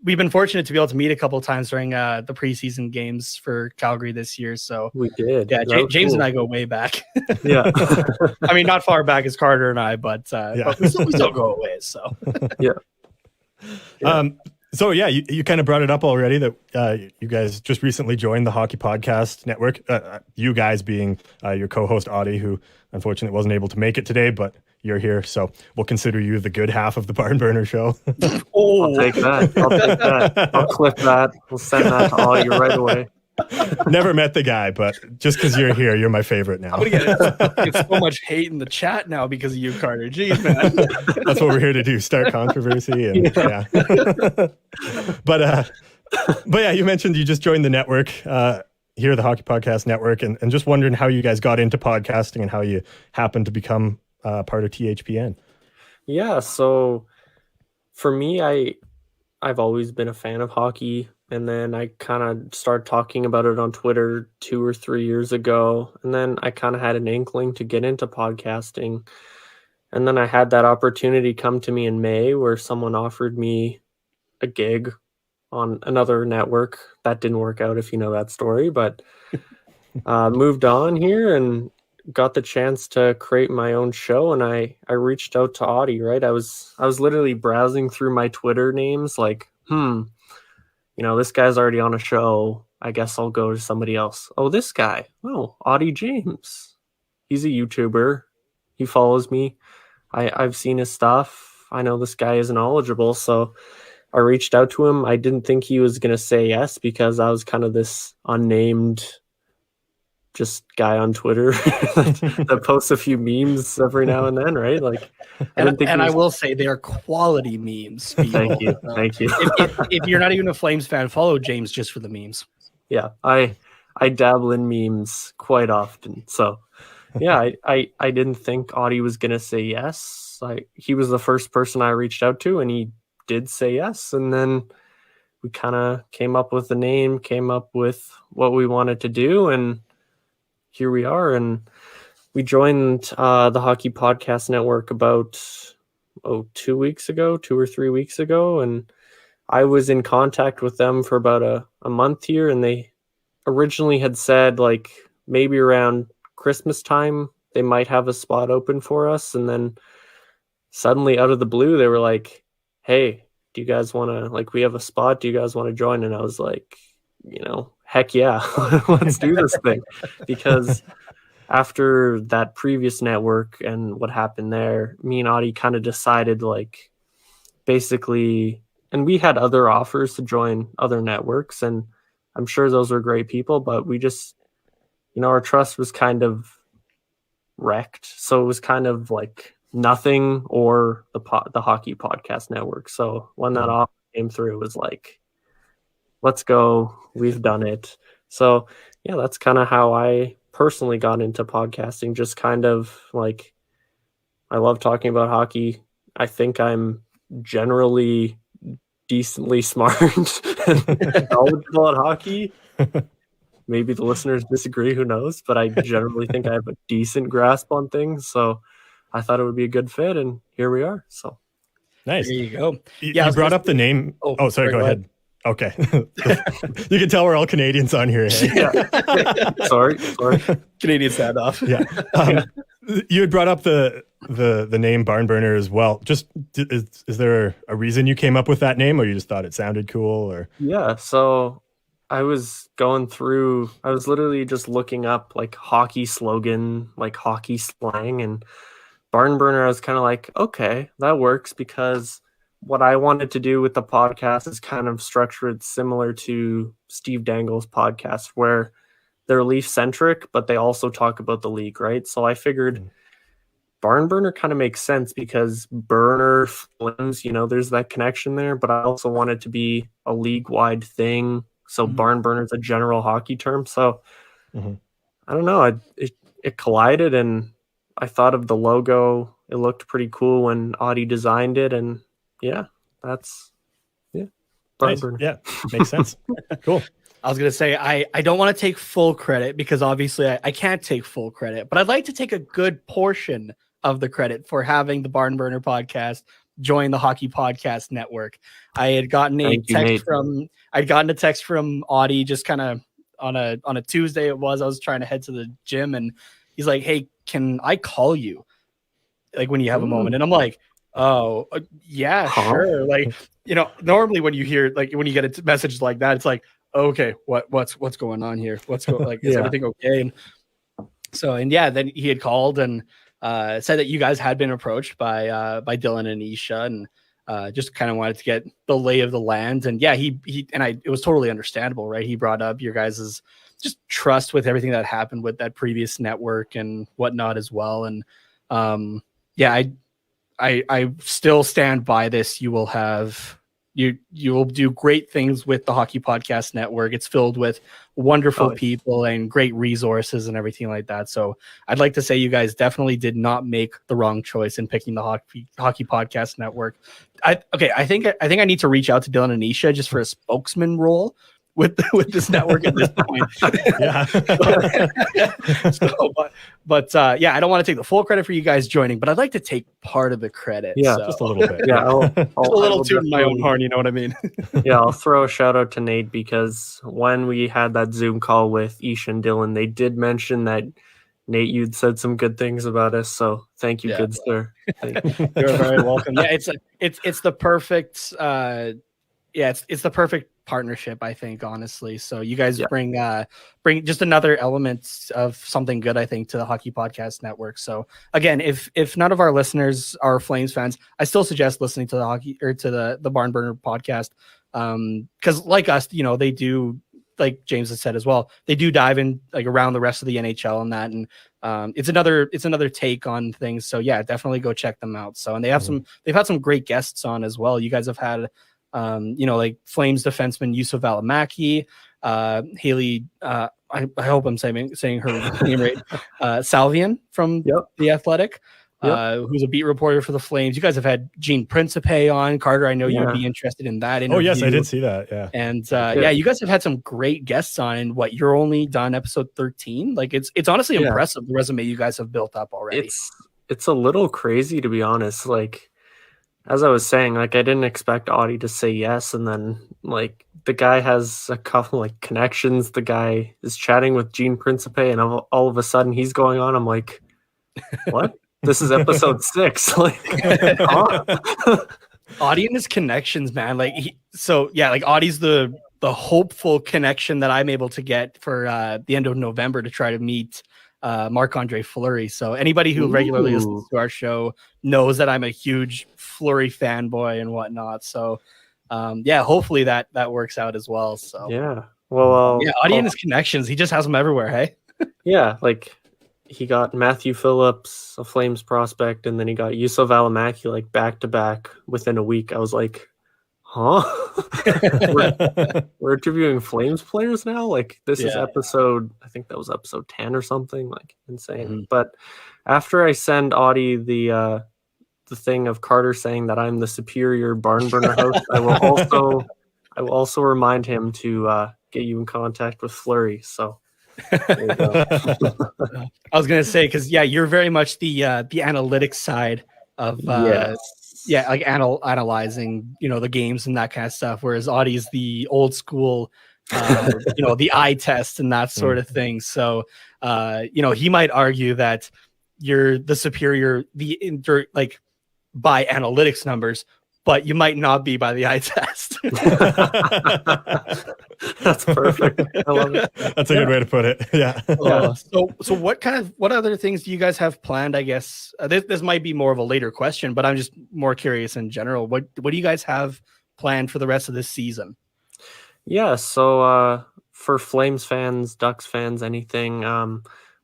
been fortunate to be able to meet a couple of times during the preseason games for Calgary this year. So we did. Yeah, James and I go way back. Yeah, I mean not far back as Carter and I, but we still go away. So yeah. So yeah, you kind of brought it up already that you guys just recently joined the Hockey Podcast Network. You guys being your co-host Audie, who unfortunately wasn't able to make it today, but you're here, so we'll consider you the good half of the Barnburner show. I'll take that. I'll clip that. We'll send that to Audie right away. Never met the guy, but just because you're here, you're my favorite now. I'm gonna get so much hate in the chat now because of you, Carter. Jeez, man. That's what we're here to do: start controversy. And yeah. But yeah, you mentioned you just joined the network here, the Hockey Podcast Network, and just wondering how you guys got into podcasting and how you happened to become part of THPN. Yeah, so for me, I've always been a fan of hockey. And then I kind of started talking about it on Twitter 2 or 3 years ago. And then I kind of had an inkling to get into podcasting. And then I had that opportunity come to me in May where someone offered me a gig on another network. That didn't work out, if you know that story. But moved on here and got the chance to create my own show. And I reached out to Audie, right? I was literally browsing through my Twitter names like, this guy's already on a show. I guess I'll go to somebody else. Oh, this guy. Oh, Audie James. He's a YouTuber. He follows me. I've seen his stuff. I know this guy is knowledgeable. So I reached out to him. I didn't think he was going to say yes because I was kind of this unnamed just guy on Twitter that posts a few memes every now and then, right? Like, I will say they are quality memes. Thank you. If you're not even a Flames fan, follow James just for the memes. Yeah, I dabble in memes quite often. So, yeah, I didn't think Audie was gonna say yes. He was the first person I reached out to, and he did say yes. And then we kind of came up with the name, came up with what we wanted to do, and here we are. And we joined the Hockey Podcast Network about 2 weeks ago, 2 or 3 weeks ago. And I was in contact with them for about a month here. And they originally had said like maybe around Christmas time, they might have a spot open for us. And then suddenly out of the blue, they were like, hey, do you guys want to, we have a spot. Do you guys want to join? And I was like, heck yeah, let's do this thing. Because after that previous network and what happened there, me and Audie kind of decided like basically, and we had other offers to join other networks, and I'm sure those were great people, but we just, our trust was kind of wrecked. So it was kind of like nothing or the Hockey Podcast Network. So when that offer came through, it was like, let's go. We've done it. So yeah, that's kind of how I personally got into podcasting. Just kind of like, I love talking about hockey. I think I'm generally decently smart and knowledgeable on hockey. Maybe the listeners disagree, who knows, but I generally think I have a decent grasp on things. So I thought it would be a good fit, and here we are. So nice. There you go. You brought up the name. Oh, sorry, go ahead. Okay. You can tell we're all Canadians on here. Hey? Yeah. Sorry. Canadian standoff. Yeah. You had brought up the name Barnburner as well. Just is there a reason you came up with that name, or you just thought it sounded cool? Or yeah, so I was literally just looking up like hockey slogan, like hockey slang, and Barnburner. I was kind of like, okay, that works, because what I wanted to do with the podcast is kind of structured similar to Steve Dangle's podcast, where they're Leaf centric, but they also talk about the league, right? So I figured Barnburner kind of makes sense because burner, flames, there's that connection there, but I also want it to be a league wide thing. So Barnburner is a general hockey term. So I don't know, it collided, and I thought of the logo. It looked pretty cool when Audie designed it, and yeah, Barnburner. Nice. Yeah, makes sense. Cool. I was going to say, I don't want to take full credit, because obviously I can't take full credit, but I'd like to take a good portion of the credit for having the Barnburner podcast join the Hockey Podcast Network. I had gotten a text from Audie just kind of on a Tuesday. I was trying to head to the gym, and he's like, "Hey, can I call you like when you have a moment?" And I'm like, "Oh, yeah, sure." Like, normally when you hear, like, when you get a message like that, it's like, okay, what's going on here? Is everything okay? And so, then he had called and said that you guys had been approached by Dylan and Isha, and just kind of wanted to get the lay of the land. And yeah, it was totally understandable, right? He brought up your guys's just trust with everything that happened with that previous network and whatnot as well. And I still stand by this. You will have. You will do great things with the Hockey Podcast Network. It's filled with wonderful people and great resources and everything like that. So I'd like to say you guys definitely did not make the wrong choice in picking the Hockey Podcast Network. I think I need to reach out to Dylan and Isha just for a spokesman role with this network at this point. Yeah. I don't want to take the full credit for you guys joining, but I'd like to take part of the credit. Yeah, so. Just a little bit. Yeah, a little too in my own horn, you know what I mean? Yeah, I'll throw a shout out to Nate, because when we had that Zoom call with Isha and Dylan, they did mention that Nate, you'd said some good things about us. So thank you, good sir. You're very welcome. Yeah, it's the perfect it's the perfect partnership, I think, honestly. So you guys bring just another element of something good, I think, to the Hockey Podcast Network. So again, if none of our listeners are Flames fans, I still suggest listening to the Barnburner podcast, because like us, they do, like James has said as well, they do dive in like around the rest of the NHL and that, and it's another take on things. So yeah, definitely go check them out. So, and they've had some great guests on as well. You guys have had like Flames defenseman Yusuf Alamaki, Haley, I hope I'm saying her name right, Salvian from The Athletic, who's a beat reporter for the Flames. You guys have had Gene Principe on. Carter, I know you would be interested in that interview. Oh yes, I did see that. Yeah. And you guys have had some great guests on, and you're only done episode 13. Like it's honestly impressive, the resume you guys have built up already. It's a little crazy, to be honest. Like, as I was saying, like, I didn't expect Audie to say yes, and then like the guy has a couple like connections. The guy is chatting with Gene Principe, and all of a sudden he's going on. I'm like, what? This is episode 6. Like, Audie and his connections, man. Like, Audie's the hopeful connection that I'm able to get for the end of November to try to meet Marc-Andre Fleury. So anybody who regularly listens to our show knows that I'm a huge Fleury fanboy and whatnot. So hopefully that works out as well. So yeah, well, audience connections. He just has them everywhere. Hey, yeah, like he got Matthew Phillips, a Flames prospect, and then he got Yusuf Alamaki like back to back within a week. I was like, huh? we're interviewing Flames players now? Like this is episode, I think that was episode 10 or something, like insane. Mm-hmm. But after I send Audie the thing of Carter saying that I'm the superior Barnburner host, I will also remind him to get you in contact with Fleury. So there you go. I was gonna say, because you're very much the analytics side of like analyzing the games and that kind of stuff, whereas Audie's the old school the eye test and that sort of thing. So he might argue that you're the superior by analytics numbers, but you might not be by the eye test. That's perfect. I love it. That's a good way to put it. Yeah. So what other things do you guys have planned? I guess this might be more of a later question, but I'm just more curious in general. What do you guys have planned for the rest of this season? Yeah. So for Flames fans, Ducks fans, anything,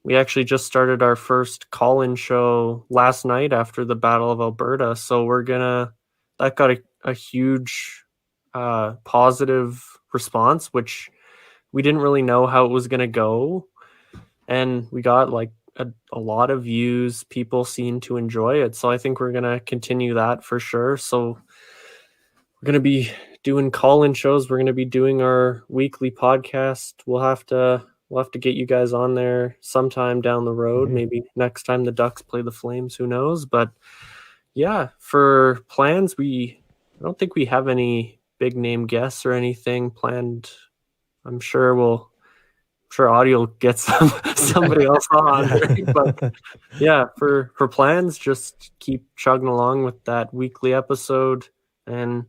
we actually just started our first call-in show last night after the Battle of Alberta. So that got a huge positive response, which we didn't really know how it was going to go. And we got like a lot of views. People seem to enjoy it. So I think we're going to continue that for sure. So we're going to be doing call-in shows. We're going to be doing our weekly podcast. We'll have to get you guys on there sometime down the road. Maybe next time the Ducks play the Flames, who knows? But yeah, for plans, I don't think we have any big name guests or anything planned. I'm sure Audie will get somebody else on. Right? But yeah, for plans, just keep chugging along with that weekly episode and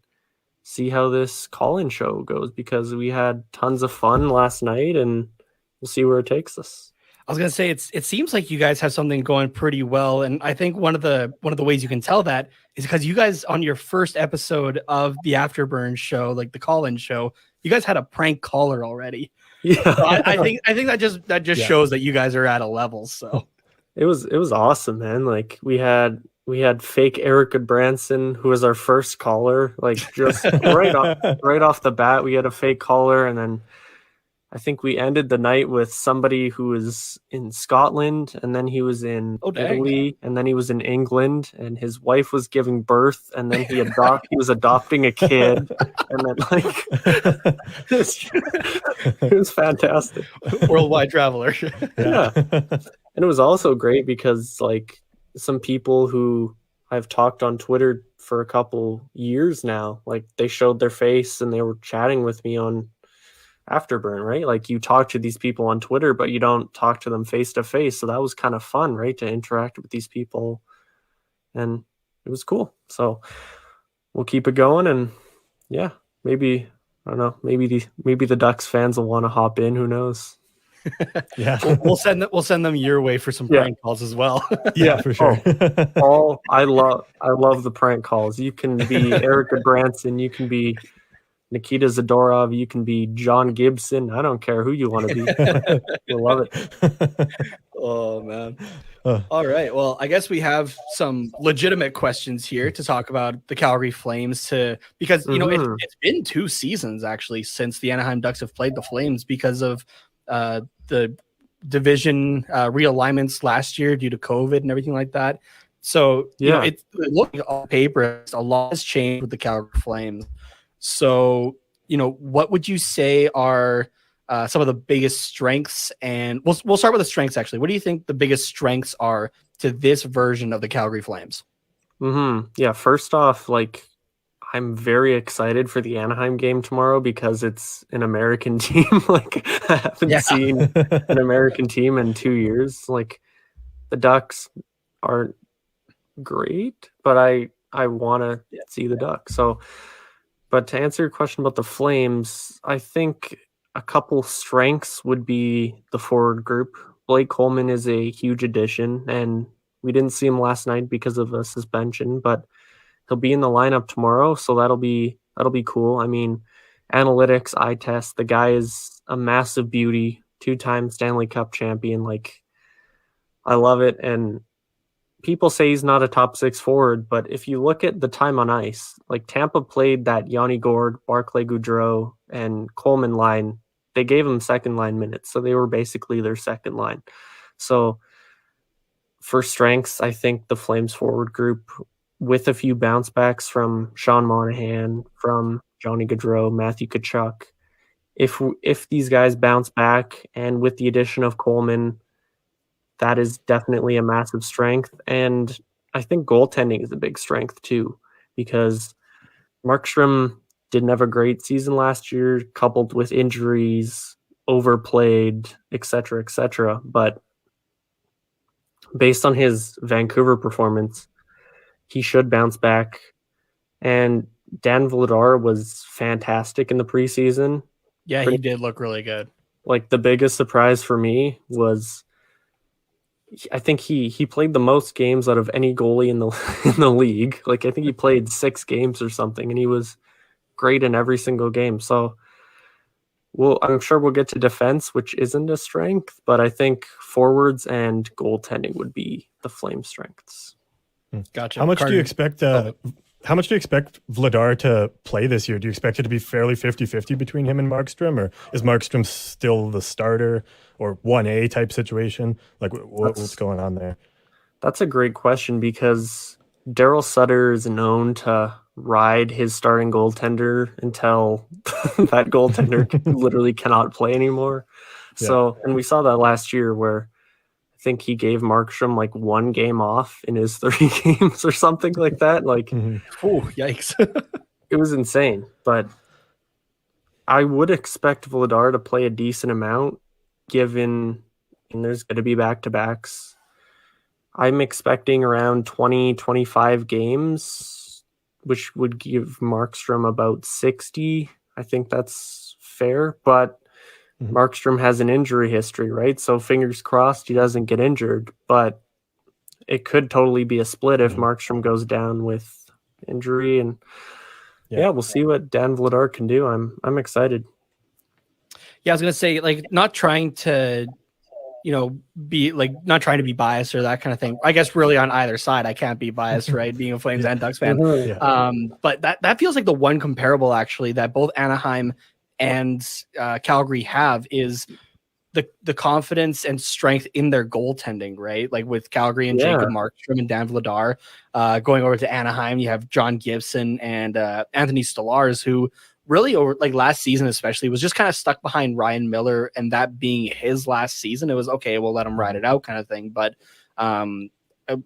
see how this call-in show goes, because we had tons of fun last night and we'll see where it takes us. I was gonna say it seems like you guys have something going pretty well, and I think one of the ways you can tell that is because you guys, on your first episode of the Afterburn show, like the call-in show, you guys had a prank caller already. Yeah, so I think that just shows that you guys are at a level. So it was awesome, man. Like we had fake Erica Branson, who was our first caller. Like just right off the bat, we had a fake caller, and then I think we ended the night with somebody who was in Scotland, and then he was in Italy, and then he was in England, and his wife was giving birth, and then he was adopting a kid, and then it was fantastic. Worldwide traveler. Yeah. And it was also great because like some people who I've talked on Twitter for a couple years now, like they showed their face and they were chatting with me on Afterburn, right? Like you talk to these people on Twitter, but you don't talk to them face to face. So that was kind of fun, right? To interact with these people, and it was cool. So we'll keep it going, and yeah, maybe I don't know, maybe the Ducks fans will want to hop in. Who knows? Yeah, we'll send them your way for some prank calls as well. Yeah, for sure. I love the prank calls. You can be Erica Branson, you can be Nikita Zidorov, you can be John Gibson. I don't care who you want to be. You'll love it. Oh, man. All right. Well, I guess we have some legitimate questions here to talk about the Calgary Flames because, it's been 2 seasons actually since the Anaheim Ducks have played the Flames because of the division realignments last year due to COVID and everything like that. So, it looking on paper, a lot has changed with the Calgary Flames. So, what would you say are some of the biggest strengths? And we'll start with the strengths, actually. What do you think the biggest strengths are to this version of the Calgary Flames? Yeah, first off, like, I'm very excited for the Anaheim game tomorrow because it's an American team. Like, I haven't seen an American team in 2 years. Like, the Ducks aren't great, but I want to see the Ducks. So, but to answer your question about the Flames, I think a couple strengths would be the forward group. Blake Coleman is a huge addition, and we didn't see him last night because of a suspension, but he'll be in the lineup tomorrow, so that'll be cool. I mean, analytics, eye test, the guy is a massive beauty, 2-time Stanley Cup champion. Like, I love it. And people say he's not a top 6 forward, but if you look at the time on ice, like Tampa played that Yanni Gourde, Barclay Goodrow, and Coleman line. They gave him second line minutes, so they were basically their second line. So for strengths, I think the Flames forward group, with a few bounce backs from Sean Monahan, from Johnny Gaudreau, Matthew Tkachuk, if these guys bounce back, and with the addition of Coleman, that is definitely a massive strength. And I think goaltending is a big strength too, because Markstrom didn't have a great season last year, coupled with injuries, overplayed, etc., etc. But based on his Vancouver performance, he should bounce back. And Dan Vladar was fantastic in the preseason. Yeah, he did look really good. Like, the biggest surprise for me was, I think he played the most games out of any goalie in the league. Like, I think he played 6 games or something, and he was great in every single game. So I'm sure we'll get to defense, which isn't a strength, but I think forwards and goaltending would be the Flame strengths. Gotcha. How much do you expect Vladar to play this year? Do you expect it to be fairly 50-50 between him and Markstrom, or is Markstrom still the starter, or 1A type situation? Like, what's going on there? That's a great question, because Daryl Sutter is known to ride his starting goaltender until that goaltender literally cannot play anymore. Yeah. So, and we saw that last year where I think he gave Markstrom like 1 game off in his 30 games or something like that. Like, oh, yikes. It was insane. But I would expect Vladar to play a decent amount, given, and there's going to be back-to-backs. I'm expecting around 20, 25 games, which would give Markstrom about 60. I think that's fair, but Markstrom has an injury history, right? So fingers crossed he doesn't get injured, but it could totally be a split if Markstrom goes down with injury. And yeah, we'll see what Dan Vladar can do. I'm excited. Yeah, I was going to say, like, not trying to be biased or that kind of thing. I guess really on either side, I can't be biased, right? Being a Flames and Ducks fan. But that feels like the one comparable actually that both Anaheim and Calgary have is the confidence and strength in their goaltending, right? Like with Calgary and Jacob Markstrom and Dan Vladar, going over to Anaheim, you have John Gibson and Anthony Stolarz, who really over like last season especially was just kind of stuck behind Ryan Miller, and that being his last season, it was okay, we'll let him ride it out kind of thing. But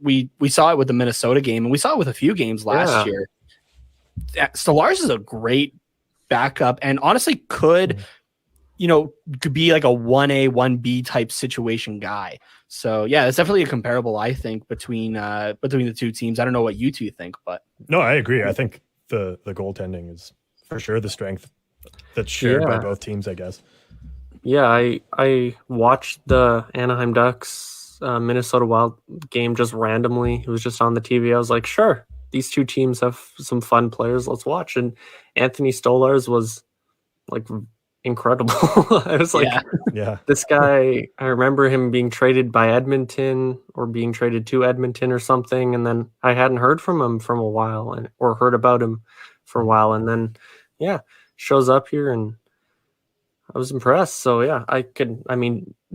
we saw it with the Minnesota game, and we saw it with a few games last year. Stolarz is a great backup, and honestly could be like a 1A, 1B type situation guy. So yeah, it's definitely a comparable, I think, between the two teams. I don't know what you two think, but no, I agree. I think the goaltending is for sure the strength that's shared by both teams, I guess. Yeah, I watched the Anaheim Ducks Minnesota Wild game just randomly. It was just on the TV. I was like, sure, these two teams have some fun players. Let's watch. And Anthony Stolarz was like incredible. I was like, this guy, I remember him being traded by Edmonton or being traded to Edmonton or something. And then I hadn't heard from him for a while or heard about him for a while. And then, shows up here and I was impressed. So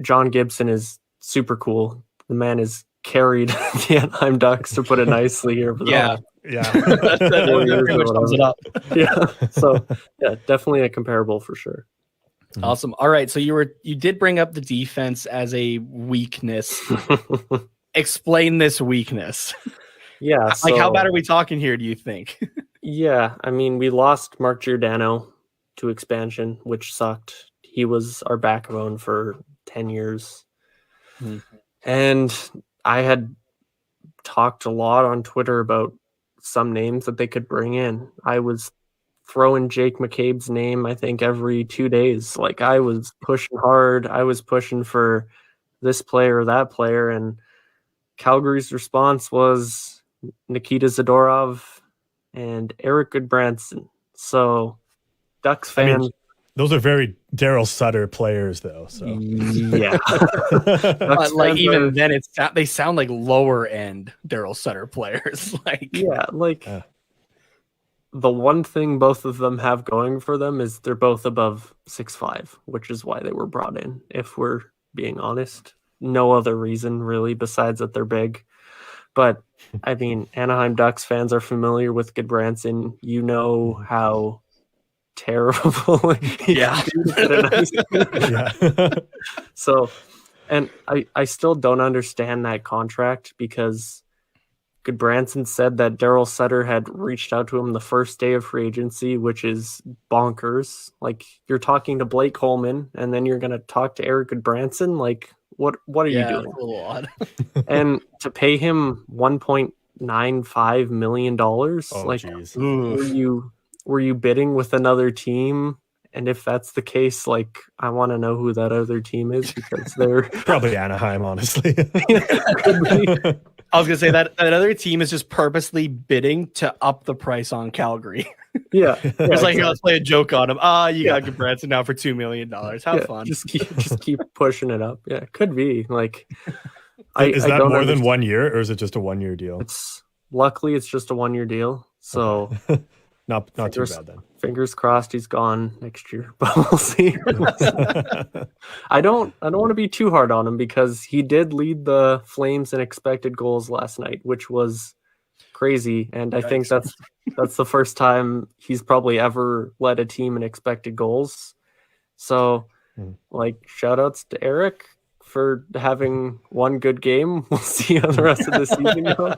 John Gibson is super cool. The man is carried the Anaheim Ducks, to put it nicely here. That pretty much sums it up. So definitely a comparable for sure. Awesome. All right, so you did bring up the defense as a weakness. Explain this weakness. Yeah, like how bad are we talking here, do you think? I mean, we lost Mark Giordano to expansion, which sucked. He was our backbone for 10 years. And I had talked a lot on Twitter about some names that they could bring in. I was throwing Jake McCabe's name, I think, every 2 days. Like, I was pushing hard. I was pushing for this player or that player. And Calgary's response was Nikita Zidorov and Eric Goodbranson. So Ducks fans. Those are very Daryl Sutter players, though. So yeah, but like even then, they sound like lower end Daryl Sutter players. The one thing both of them have going for them is they're both above 6'5", which is why they were brought in. If we're being honest, no other reason really besides that they're big. But I mean, Anaheim Ducks fans are familiar with Goodbranson. You know how terrible yeah. So, and I still don't understand that contract because Goodbranson said that Daryl Sutter had reached out to him the first day of free agency, which is bonkers. Like, you're talking to Blake Coleman and then you're going to talk to Eric Goodbranson. Like, what are you doing? It's a little odd. And to pay him $1.95 million, were you bidding with another team? And if that's the case, like, I want to know who that other team is because they're probably Anaheim, honestly. I was gonna say that other team is just purposely bidding to up the price on Calgary. Yeah, it's like, let's play a joke on him. You got Goodbranson now for $2 million. Have fun. Just keep pushing it up. Yeah, it could be like. Is that more than 1 year, or is it just a 1 year deal? Luckily it's just a 1 year deal. So not too bad then. Fingers crossed he's gone next year, but we'll see. I don't want to be too hard on him because he did lead the Flames in expected goals last night, which was crazy. And I think that's the first time he's probably ever led a team in expected goals. So like, shout outs to Eric for having one good game. We'll see how the rest of the season goes.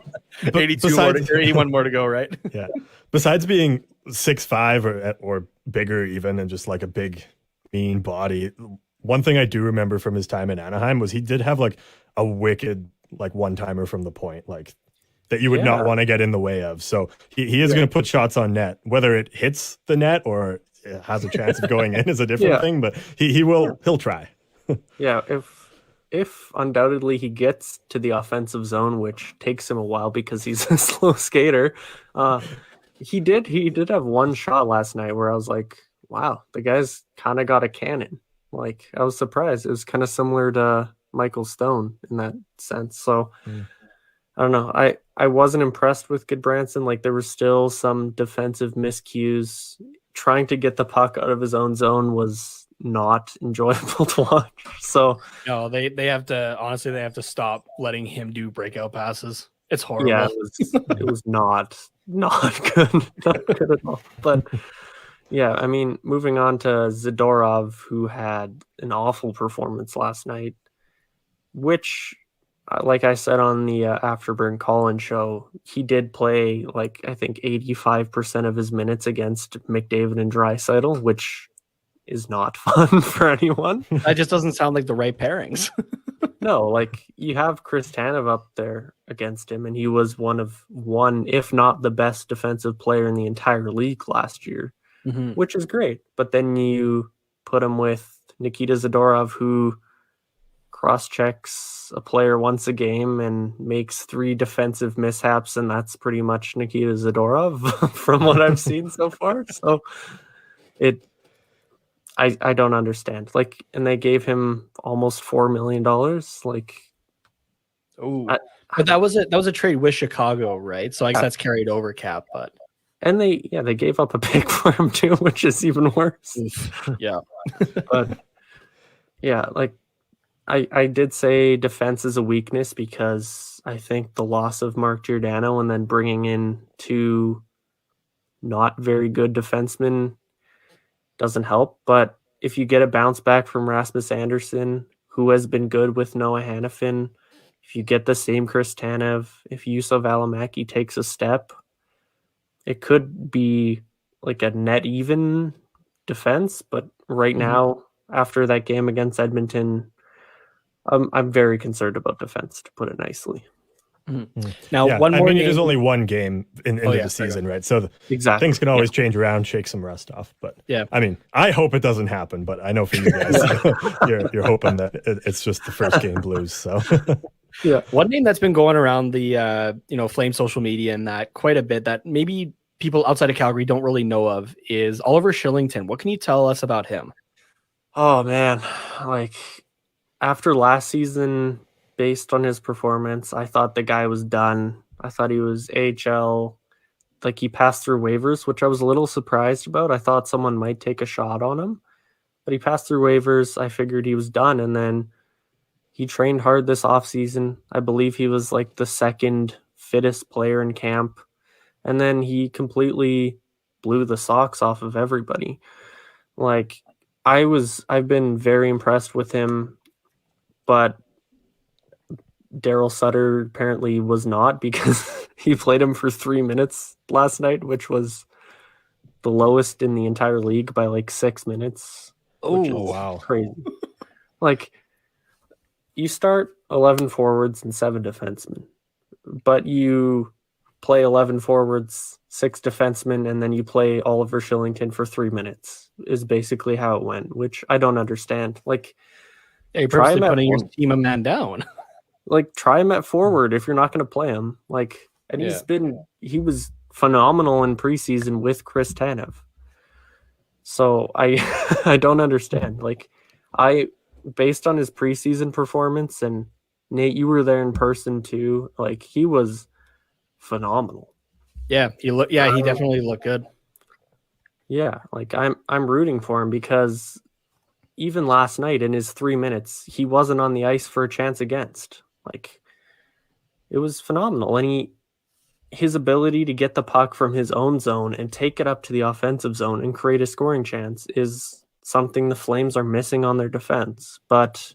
81 more to go, right? Yeah. Besides being 6'5" or bigger even, and just like a big mean body, one thing I do remember from his time in Anaheim was he did have like a wicked like one-timer from the point, like that you would not want to get in the way of. So he is going to put shots on net. Whether it hits the net or it has a chance of going in is a different thing, but he'll try. Yeah, if undoubtedly he gets to the offensive zone, which takes him a while because he's a slow skater, he did have one shot last night where I was like, wow, the guy's kind of got a cannon. Like, I was surprised. It was kind of similar to Michael Stone in that sense. So I don't know. I wasn't impressed with Goodbranson. Like, there were still some defensive miscues. Trying to get the puck out of his own zone was not enjoyable to watch. So no, they have to stop letting him do breakout passes. It's horrible. Yeah, it was not good. Not good at all. But yeah, I mean, moving on to Zidorov, who had an awful performance last night, which, like I said on the Afterburn call-in show, he did play, like, I think 85% of his minutes against McDavid and Draisaitl, which is not fun for anyone. That just doesn't sound like the right pairings. No, like, you have Chris Tanev up there against him, and he was one, if not the best defensive player in the entire league last year, which is great. But then you put him with Nikita Zidorov, who cross-checks a player once a game and makes 3 defensive mishaps, and that's pretty much Nikita Zidorov from what I've seen so far. So I don't understand. Like, and they gave him almost $4 million. Like, but that was a trade with Chicago, right? So I guess that's carried over cap, but and they gave up a pick for him too, which is even worse. Yeah, but yeah, like I did say defense is a weakness because I think the loss of Mark Giordano and then bringing in 2 not very good defensemen doesn't help. But if you get a bounce back from Rasmus Andersson, who has been good with Noah Hannafin, if you get the same Chris Tanev, if Juuso Välimäki takes a step, it could be like a net even defense. But right now, after that game against Edmonton, I'm very concerned about defense, to put it nicely. Now, one more. There's only one game into the season, right? So things can always change around, shake some rest off. But I hope it doesn't happen. But I know for you guys, you're hoping that it's just the first game Blues. So one name that's been going around the Flame social media and that quite a bit that maybe people outside of Calgary don't really know of is Oliver Shillington. What can you tell us about him? Oh man, after last season, based on his performance, I thought the guy was done. I thought he was AHL. He passed through waivers, which I was a little surprised about. I thought someone might take a shot on him, but he passed through waivers. I figured he was done, and then he trained hard this offseason. I believe he was the second fittest player in camp, and then he completely blew the socks off of everybody. I've been very impressed with him, but Daryl Sutter apparently was not, because he played him for 3 minutes last night, which was the lowest in the entire league by 6 minutes. Oh, wow. Crazy. You start 11 forwards and 7 defensemen, but you play 11 forwards, 6 defensemen, and then you play Oliver Shillington for 3 minutes is basically how it went, which I don't understand. You're purposely putting your team a man down. Try him at forward if you're not going to play him. He was phenomenal in preseason with Chris Tanev. So I don't understand. Based on his preseason performance, and Nate, you were there in person too. He was phenomenal. Yeah, he definitely looked good. Yeah, I'm rooting for him, because even last night in his 3 minutes, he wasn't on the ice for a chance against. It was phenomenal. And his ability to get the puck from his own zone and take it up to the offensive zone and create a scoring chance is something the Flames are missing on their defense. But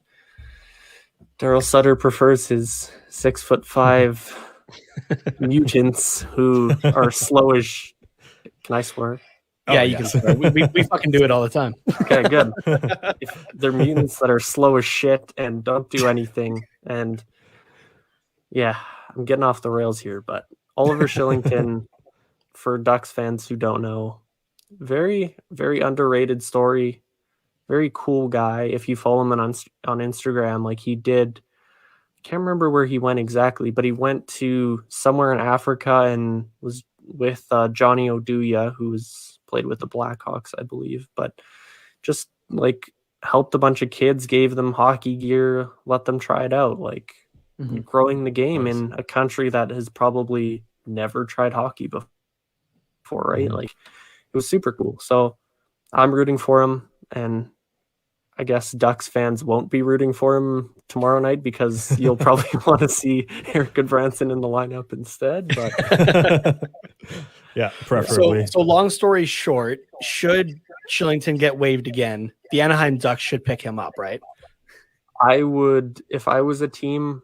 Daryl Sutter prefers his 6'5" mutants who are slow as... Can I swear? Yeah, you can swear. We fucking do it all the time. Okay, good. If they're mutants that are slow as shit and don't do anything. And yeah, I'm getting off the rails here, but Oliver Shillington, for Ducks fans who don't know, very, very underrated story. Very cool guy. If you follow him on Instagram, he did, I can't remember where he went exactly, but he went to somewhere in Africa and was with Johnny Oduya, who played with the Blackhawks, I believe, but just helped a bunch of kids, gave them hockey gear, let them try it out, growing the game in a country that has probably never tried hockey before, right? It was super cool. So I'm rooting for him, and I guess Ducks fans won't be rooting for him tomorrow night, because you'll probably want to see Eric Goodbranson in the lineup instead. But yeah, preferably. So long story short, should Shillington get waived again, the Anaheim Ducks should pick him up, right? I would, if I was a team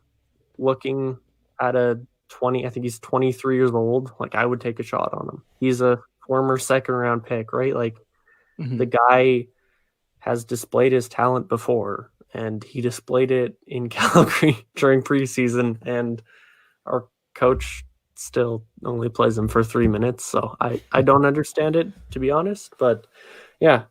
looking at a 20, I think he's 23 years old, I would take a shot on him. He's a former second round pick, right? The guy has displayed his talent before, and he displayed it in Calgary during preseason, and our coach still only plays him for 3 minutes. So I don't understand it, to be honest. But yeah,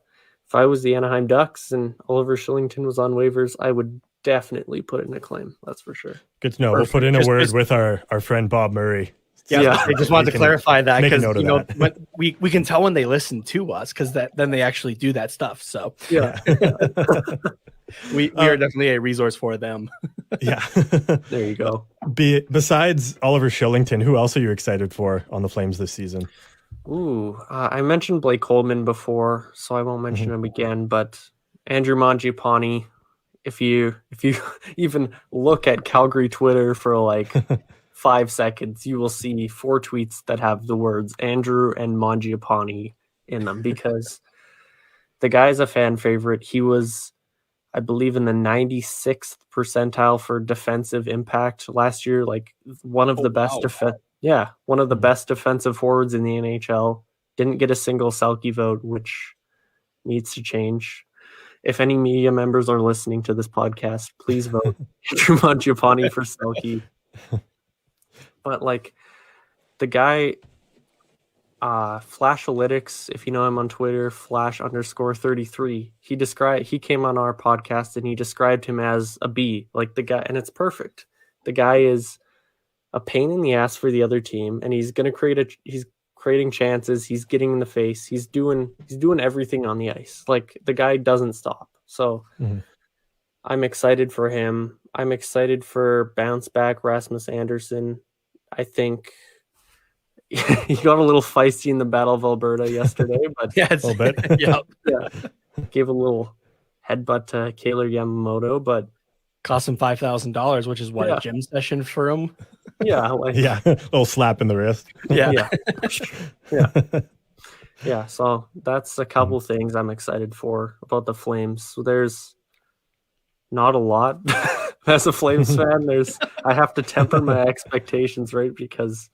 if I was the Anaheim Ducks and Oliver Shillington was on waivers, I would definitely put in a claim. That's for sure. Good to know. We'll put in a word with our friend Bob Murray. Yeah, I just wanted to clarify that, because we can tell when they listen to us, because then they actually do that stuff. So yeah, we are definitely a resource for them. Yeah, there you go. Besides Oliver Shillington, who else are you excited for on the Flames this season? Ooh, I mentioned Blake Coleman before, so I won't mention him again. But Andrew Mangiapane, if you even look at Calgary Twitter for 5 seconds, you will see 4 tweets that have the words Andrew and Mangiapane in them, because the guy's a fan favorite. He was, I believe, in the 96th percentile for defensive impact last year, one of the best one of the best defensive forwards in the NHL. Didn't get a single Selke vote, which needs to change. If any media members are listening to this podcast, please vote Andrew Mangiapane for Selke. But like the guy, Flashalytics, if you know him on Twitter, Flash_33, he came on our podcast and he described him as a B, like the guy, and it's perfect. The guy is a pain in the ass for the other team, and he's creating chances, he's getting in the face, he's doing everything on the ice. Like the guy doesn't stop. So I'm excited for him. I'm excited for bounce back Rasmus Anderson. I think he got a little feisty in the Battle of Alberta yesterday, but a little bit. yeah, gave a little headbutt to Kaylor Yamamoto, but cost him $5,000, which is what a gym session for him. Yeah, a little slap in the wrist. Yeah. So that's a couple things I'm excited for about the Flames. So there's not a lot as a Flames fan. I have to temper my expectations, right? Because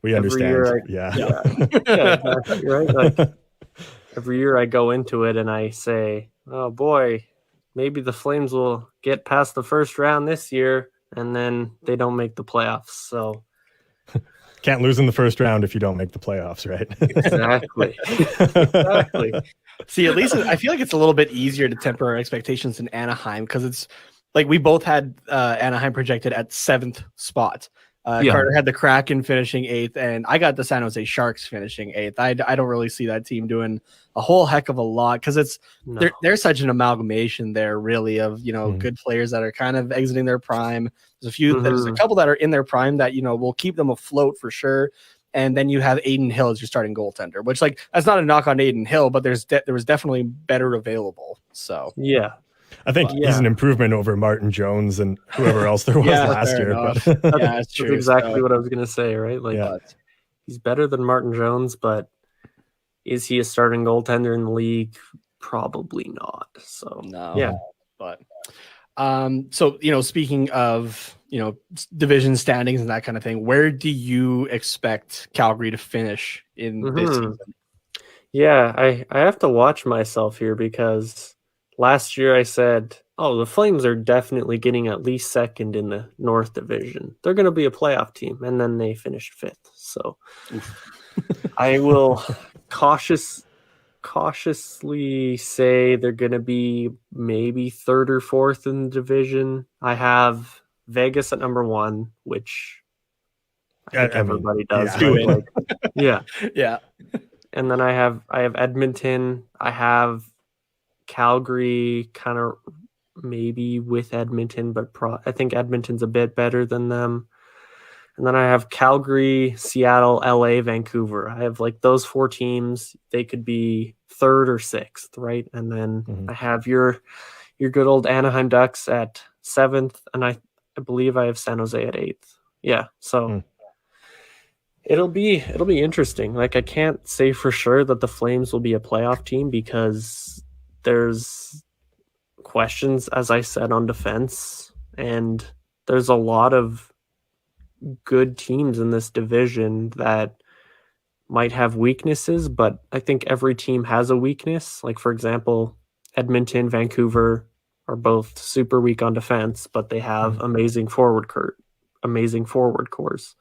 we understand. Exactly, right? Like every year I go into it and I say, oh boy, maybe the Flames will get past the first round this year, and then they don't make the playoffs. So can't lose in the first round if you don't make the playoffs, right? Exactly. See, at least I feel like it's a little bit easier to temper our expectations in Anaheim, because it's like we both had Anaheim projected at 7th spot. Carter had the Kraken finishing 8th, and I got the San Jose Sharks finishing 8th. I don't really see that team doing a whole heck of a lot, because there's such an amalgamation there, really, of good players that are kind of exiting their prime. There's a couple that are in their prime that will keep them afloat for sure. And then you have Aiden Hill as your starting goaltender, which that's not a knock on Aiden Hill, but there was definitely better available. So I think he's an improvement over Martin Jones and whoever else there was last year. That's true. Exactly what I was going to say, right? He's better than Martin Jones, but is he a starting goaltender in the league? Probably not. So but speaking of division standings and that kind of thing, where do you expect Calgary to finish in this season? Yeah, I have to watch myself here, because last year I said, the Flames are definitely getting at least second in the North Division. They're going to be a playoff team, and then they finished 5th. So I will cautiously say they're going to be maybe 3rd or 4th in the division. I have Vegas at number 1, which I think everybody does. Yeah. And then I have Edmonton. I have Calgary kind of maybe with Edmonton, but I think Edmonton's a bit better than them. And then I have Calgary, Seattle, LA, Vancouver. I have those 4 teams. They could be 3rd or 6th, right? And then I have your good old Anaheim Ducks at 7th, and I believe I have San Jose at 8th. Yeah, so it'll be interesting. I can't say for sure that the Flames will be a playoff team, because there's questions, as I said, on defense, and there's a lot of good teams in this division that might have weaknesses, but I think every team has a weakness. For example, Edmonton, Vancouver are both super weak on defense, but they have amazing forward cores.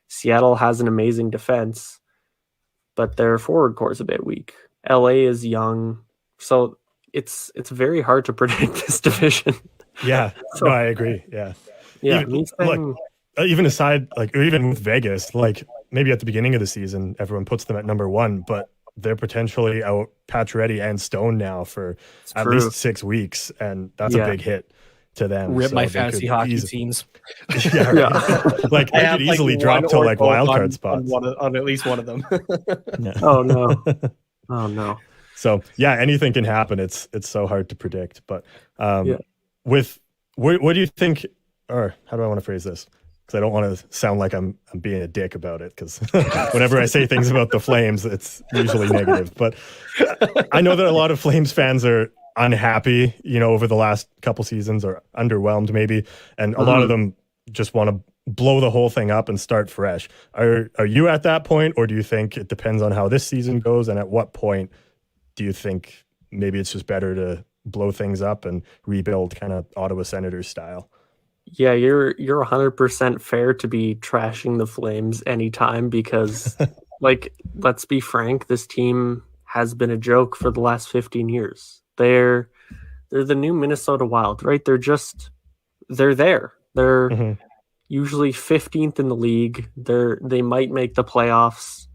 Seattle has an amazing defense, but their forward core is a bit weak. LA is young, so it's very hard to predict this division. Yeah, no, I agree. Yeah. Even aside, or even with Vegas, maybe at the beginning of the season, everyone puts them at number 1, but they're potentially out Pacioretty and Stone now for at least 6 weeks, and that's a big hit to them. Rip my fantasy hockey teams. I could easily drop to wild card spots on at least one of them. Oh no. So anything can happen. It's so hard to predict. But what do you think, or how do I want to phrase this? Because I don't want to sound like I'm being a dick about it, because whenever I say things about the Flames, it's usually negative. But I know that a lot of Flames fans are unhappy, over the last couple seasons, or underwhelmed maybe, and a lot of them just want to blow the whole thing up and start fresh. Are you at that point, or do you think it depends on how this season goes, and at what point do you think maybe it's just better to blow things up and rebuild kind of Ottawa Senators style? Yeah, you're 100% fair to be trashing the Flames anytime because, like, let's be frank, this team has been a joke for the last 15 years. They're the new Minnesota Wild, right? They're there. They're usually 15th in the league. They might make the playoffs.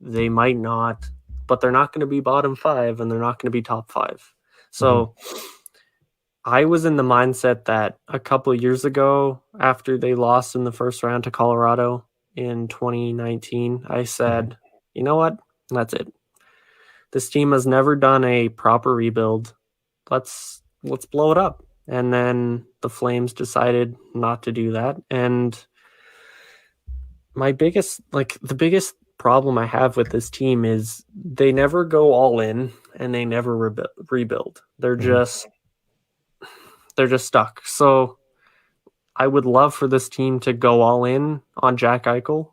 They might not, but they're not going to be bottom 5 and they're not going to be top 5. So I was in the mindset that a couple of years ago, after they lost in the first round to Colorado in 2019, I said, you know what? That's it. This team has never done a proper rebuild. Let's blow it up. And then the Flames decided not to do that. And the biggest problem I have with this team is they never go all in and they never rebuild. They're just stuck. So I would love for this team to go all in on Jack Eichel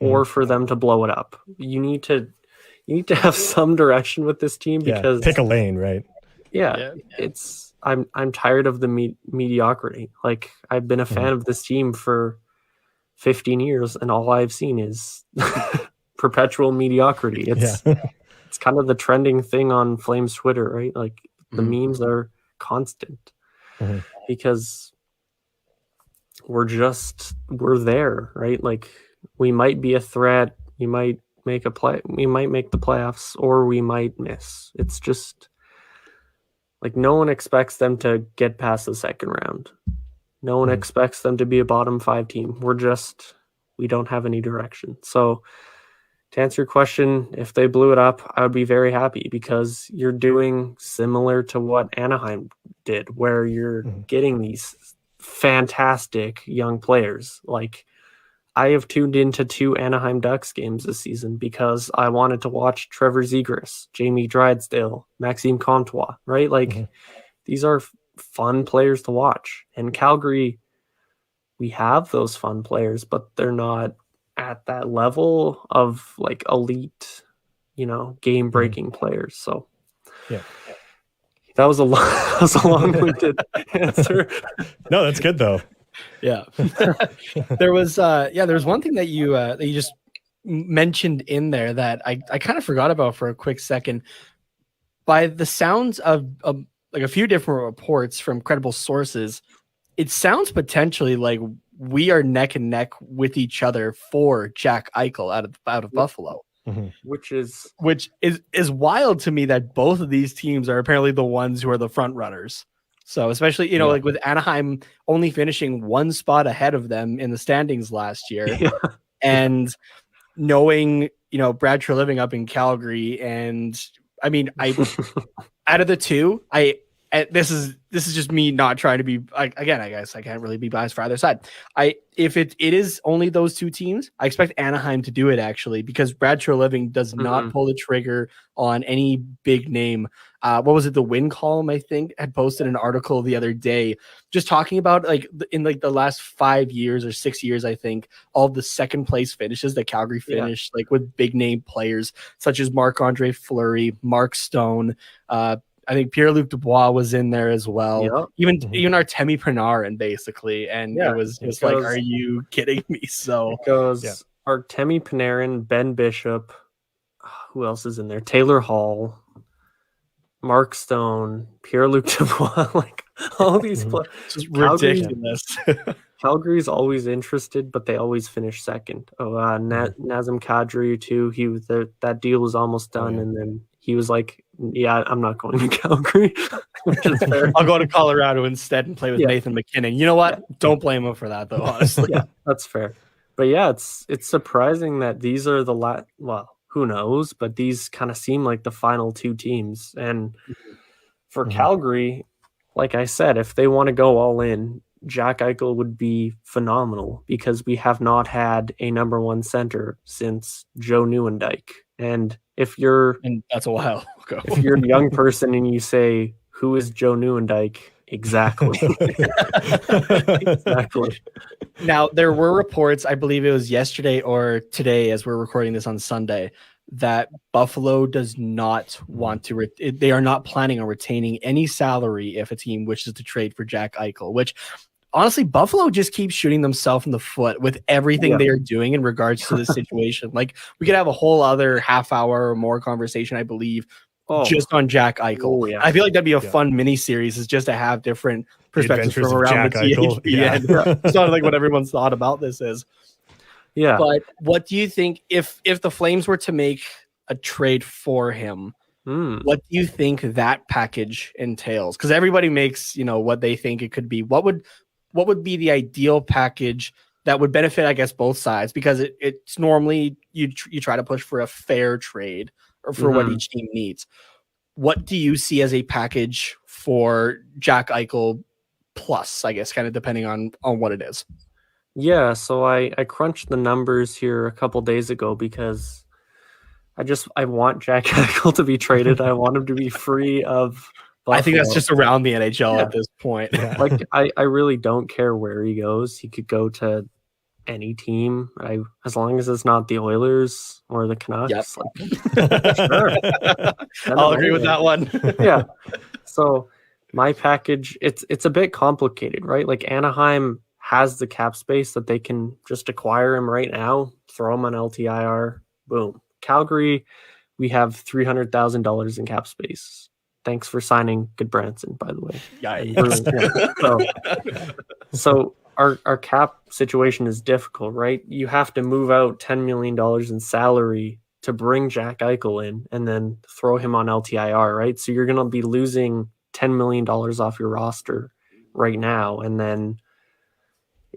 or for them to blow it up. You need to have some direction with this team because pick a lane, right? Yeah. I'm tired of the mediocrity. Like, I've been a fan of this team for 15 years and all I've seen is perpetual mediocrity. It's kind of the trending thing on Flames Twitter, right? Like, the memes are constant because we're there, right? Like, we might be a threat, we might make the playoffs, or we might miss. It's just like, no one expects them to get past the second round. No one expects them to be a bottom 5 team. We don't have any direction. So to answer your question, if they blew it up, I would be very happy because you're doing similar to what Anaheim did, where you're getting these fantastic young players. Like, I have tuned into 2 Anaheim Ducks games this season because I wanted to watch Trevor Zegras, Jamie Drysdale, Maxime Comtois, right? Like, these are fun players to watch. And Calgary, we have those fun players, but they're not at that level of like elite, game-breaking players. So that was a long-winded answer. No, that's good though. Yeah. There was one thing that you just mentioned in there that I kind of forgot about for a quick second. By the sounds of like a few different reports from credible sources, it sounds potentially like we are neck and neck with each other for Jack Eichel out of Buffalo. Which is wild to me that both of these teams are apparently the ones who are the front runners. So especially, like with Anaheim only finishing 1 spot ahead of them in the standings last year, and knowing, Brad Treliving up in Calgary, and I mean, out of the two, this is just me not trying to be again. I guess I can't really be biased for either side. If it is only those 2 teams, I expect Anaheim to do it actually because Brad Treliving does not pull the trigger on any big name. What was it? The Win column, I think, had posted an article the other day just talking about in the last 5 years or 6 years, I think, all the second place finishes that Calgary finished with big name players such as Marc-Andre Fleury, Mark Stone. I think Pierre-Luc Dubois was in there as well. Even Artemi Panarin, basically. And it was just like, are you kidding me? So it goes Artemi Panarin, Ben Bishop. Who else is in there? Taylor Hall, Mark Stone, Pierre-Luc Dubois. Like, all these players. Just ridiculous. Calgary's always interested, but they always finish second. Nazem Kadri too. That deal was almost done, and then he was like, "Yeah, I'm not going to Calgary." Which is fair. I'll go to Colorado instead and play with Nathan McKinnon. You know what? Don't blame him for that, though. Honestly, that's fair. But it's surprising that these are well, who knows? But these kind of seem like the final 2 teams, and for Calgary, like I said, if they want to go all in, Jack Eichel would be phenomenal because we have not had a number 1 center since Joe Nieuwendyk. And that's a while ago. If you're a young person and you say, who is Joe Nieuwendyk? Exactly. Exactly. Now, there were reports, I believe it was yesterday or today, as we're recording this on Sunday, that Buffalo does not want to, they are not planning on retaining any salary if a team wishes to trade for Jack Eichel, which honestly, Buffalo just keeps shooting themselves in the foot with everything they are doing in regards to the situation. Like, we could have a whole other half hour or more conversation, I believe, just on Jack Eichel. Oh, yeah. I feel like that'd be a fun mini series, is just to have different perspectives from around the THPN. It's not like what everyone's thought about this is. Yeah. But what do you think if the Flames were to make a trade for him? What do you think that package entails? Because everybody makes, what they think it could be. What would be the ideal package that would benefit, I guess, both sides? Because it's normally you try to push for a fair trade or for what each team needs. What do you see as a package for Jack Eichel plus, I guess, kind of depending on what it is? Yeah, so I crunched the numbers here a couple days ago because I want Jack Eichel to be traded. I want him to be free of Buffalo. I think that's just around the NHL at this point. Yeah. Like, I really don't care where he goes. He could go to any team. As long as it's not the Oilers or the Canucks. Yep. Sure. I'll agree with that one. Yeah. So my package, it's a bit complicated, right? Like, Anaheim has the cap space that they can just acquire him right now, throw him on LTIR, boom. Calgary, we have $300,000 in cap space. Thanks for signing Goodbranson, by the way. Yeah. So our cap situation is difficult, right? You have to move out $10 million in salary to bring Jack Eichel in and then throw him on LTIR, right? So you're going to be losing $10 million off your roster right now, and then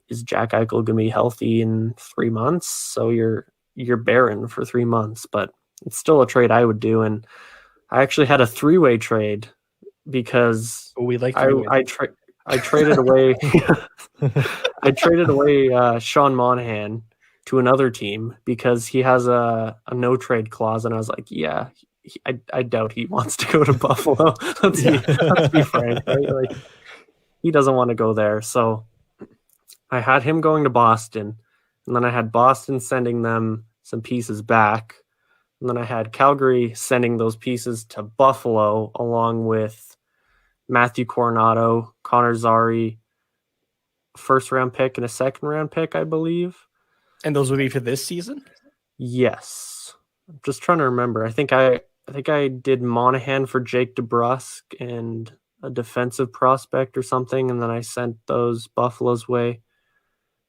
is Jack Eichel going to be healthy in 3 months? So you're barren for 3 months, but it's still a trade I would do. And I actually had a 3-way trade because I traded away I traded away Sean Monahan to another team because he has a no trade clause, and I was like, I doubt he wants to go to Buffalo. Let's be frank, right? Like, he doesn't want to go there. So I had him going to Boston, and then I had Boston sending them some pieces back, and then I had Calgary sending those pieces to Buffalo along with Matthew Coronado, Connor Zary, first-round pick and a second-round pick, I believe. And those would be for this season? Yes. I'm just trying to remember. I think I did Monahan for Jake DeBrusk and a defensive prospect or something, and then I sent those Buffalo's way.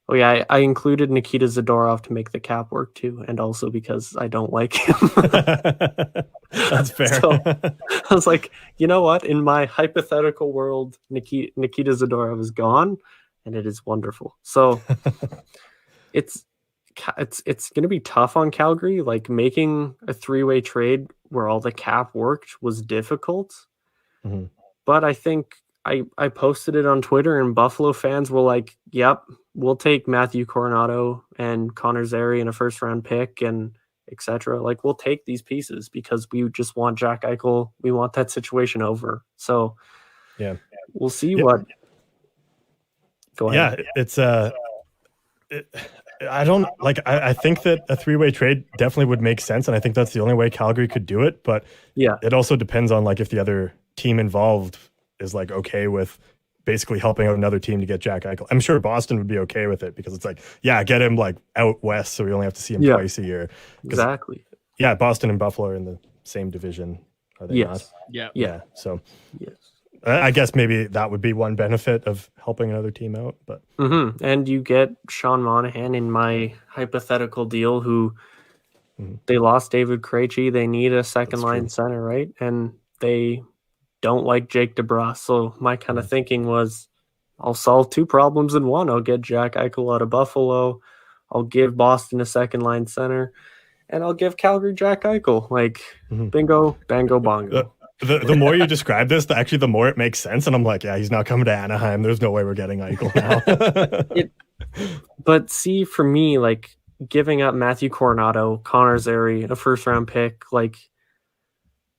Oh yeah, I included Nikita Zidorov to make the cap work too, and also because I don't like him. That's fair. So I was like, you know what? In my hypothetical world, Nikita Zidorov is gone, and it is wonderful. So it's going to be tough on Calgary. Like, making a 3-way trade where all the cap worked was difficult. Mm-hmm. But I think I posted it on Twitter, and Buffalo fans were like, yep, we'll take Matthew Coronado and Connor Zary and a first-round pick and etc. Like, we'll take these pieces because we just want Jack Eichel. We want that situation over. So yeah, we'll see what. Go ahead. Yeah, it's I don't like. I think that a 3-way trade definitely would make sense, and I think that's the only way Calgary could do it. But yeah, it also depends on, like, if the other team involved is, like, okay with basically helping out another team to get Jack Eichel. I'm sure Boston would be okay with it because it's like, yeah, get him, like, out west so we only have to see him twice a year. Exactly. Yeah, Boston and Buffalo are in the same division, are they not? Yeah. So yes. I guess maybe that would be one benefit of helping another team out. But and you get Sean Monahan in my hypothetical deal, who they lost David Krejci. They need a second line center, right? And they don't like Jake DeBrusk. So my kind of thinking was, I'll solve 2 problems in one. I'll get Jack Eichel out of Buffalo. I'll give Boston a second line center, and I'll give Calgary Jack Eichel. Like, bingo, bango, bongo. The more you describe this, the more it makes sense. And I'm like, yeah, he's not coming to Anaheim. There's no way we're getting Eichel now. But see, for me, like, giving up Matthew Coronado, Connor Zary, a first-round pick, like,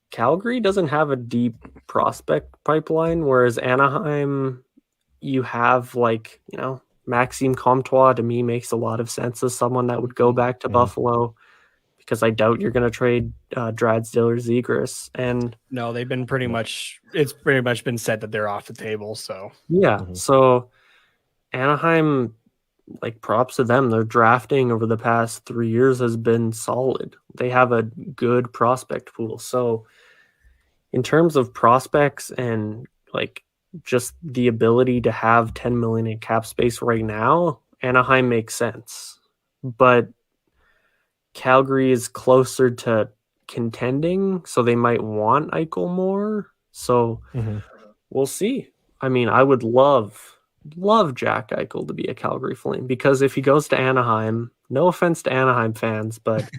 Calgary doesn't have a deep prospect pipeline, whereas Anaheim, you have, like, Maxime Comtois, to me, makes a lot of sense as someone that would go back to Buffalo, because I doubt you're going to trade Drysdale or Zegras. And no, they've been it's pretty much been said that they're off the table. So yeah, so Anaheim, like, props to them. Their drafting over the past 3 years has been solid. They have a good prospect pool. So in terms of prospects and like just the ability to have 10 million in cap space right now, Anaheim makes sense. But Calgary is closer to contending, so they might want Eichel more. So we'll see. I mean, I would love Jack Eichel to be a Calgary Flame, because if he goes to Anaheim, no offense to Anaheim fans, but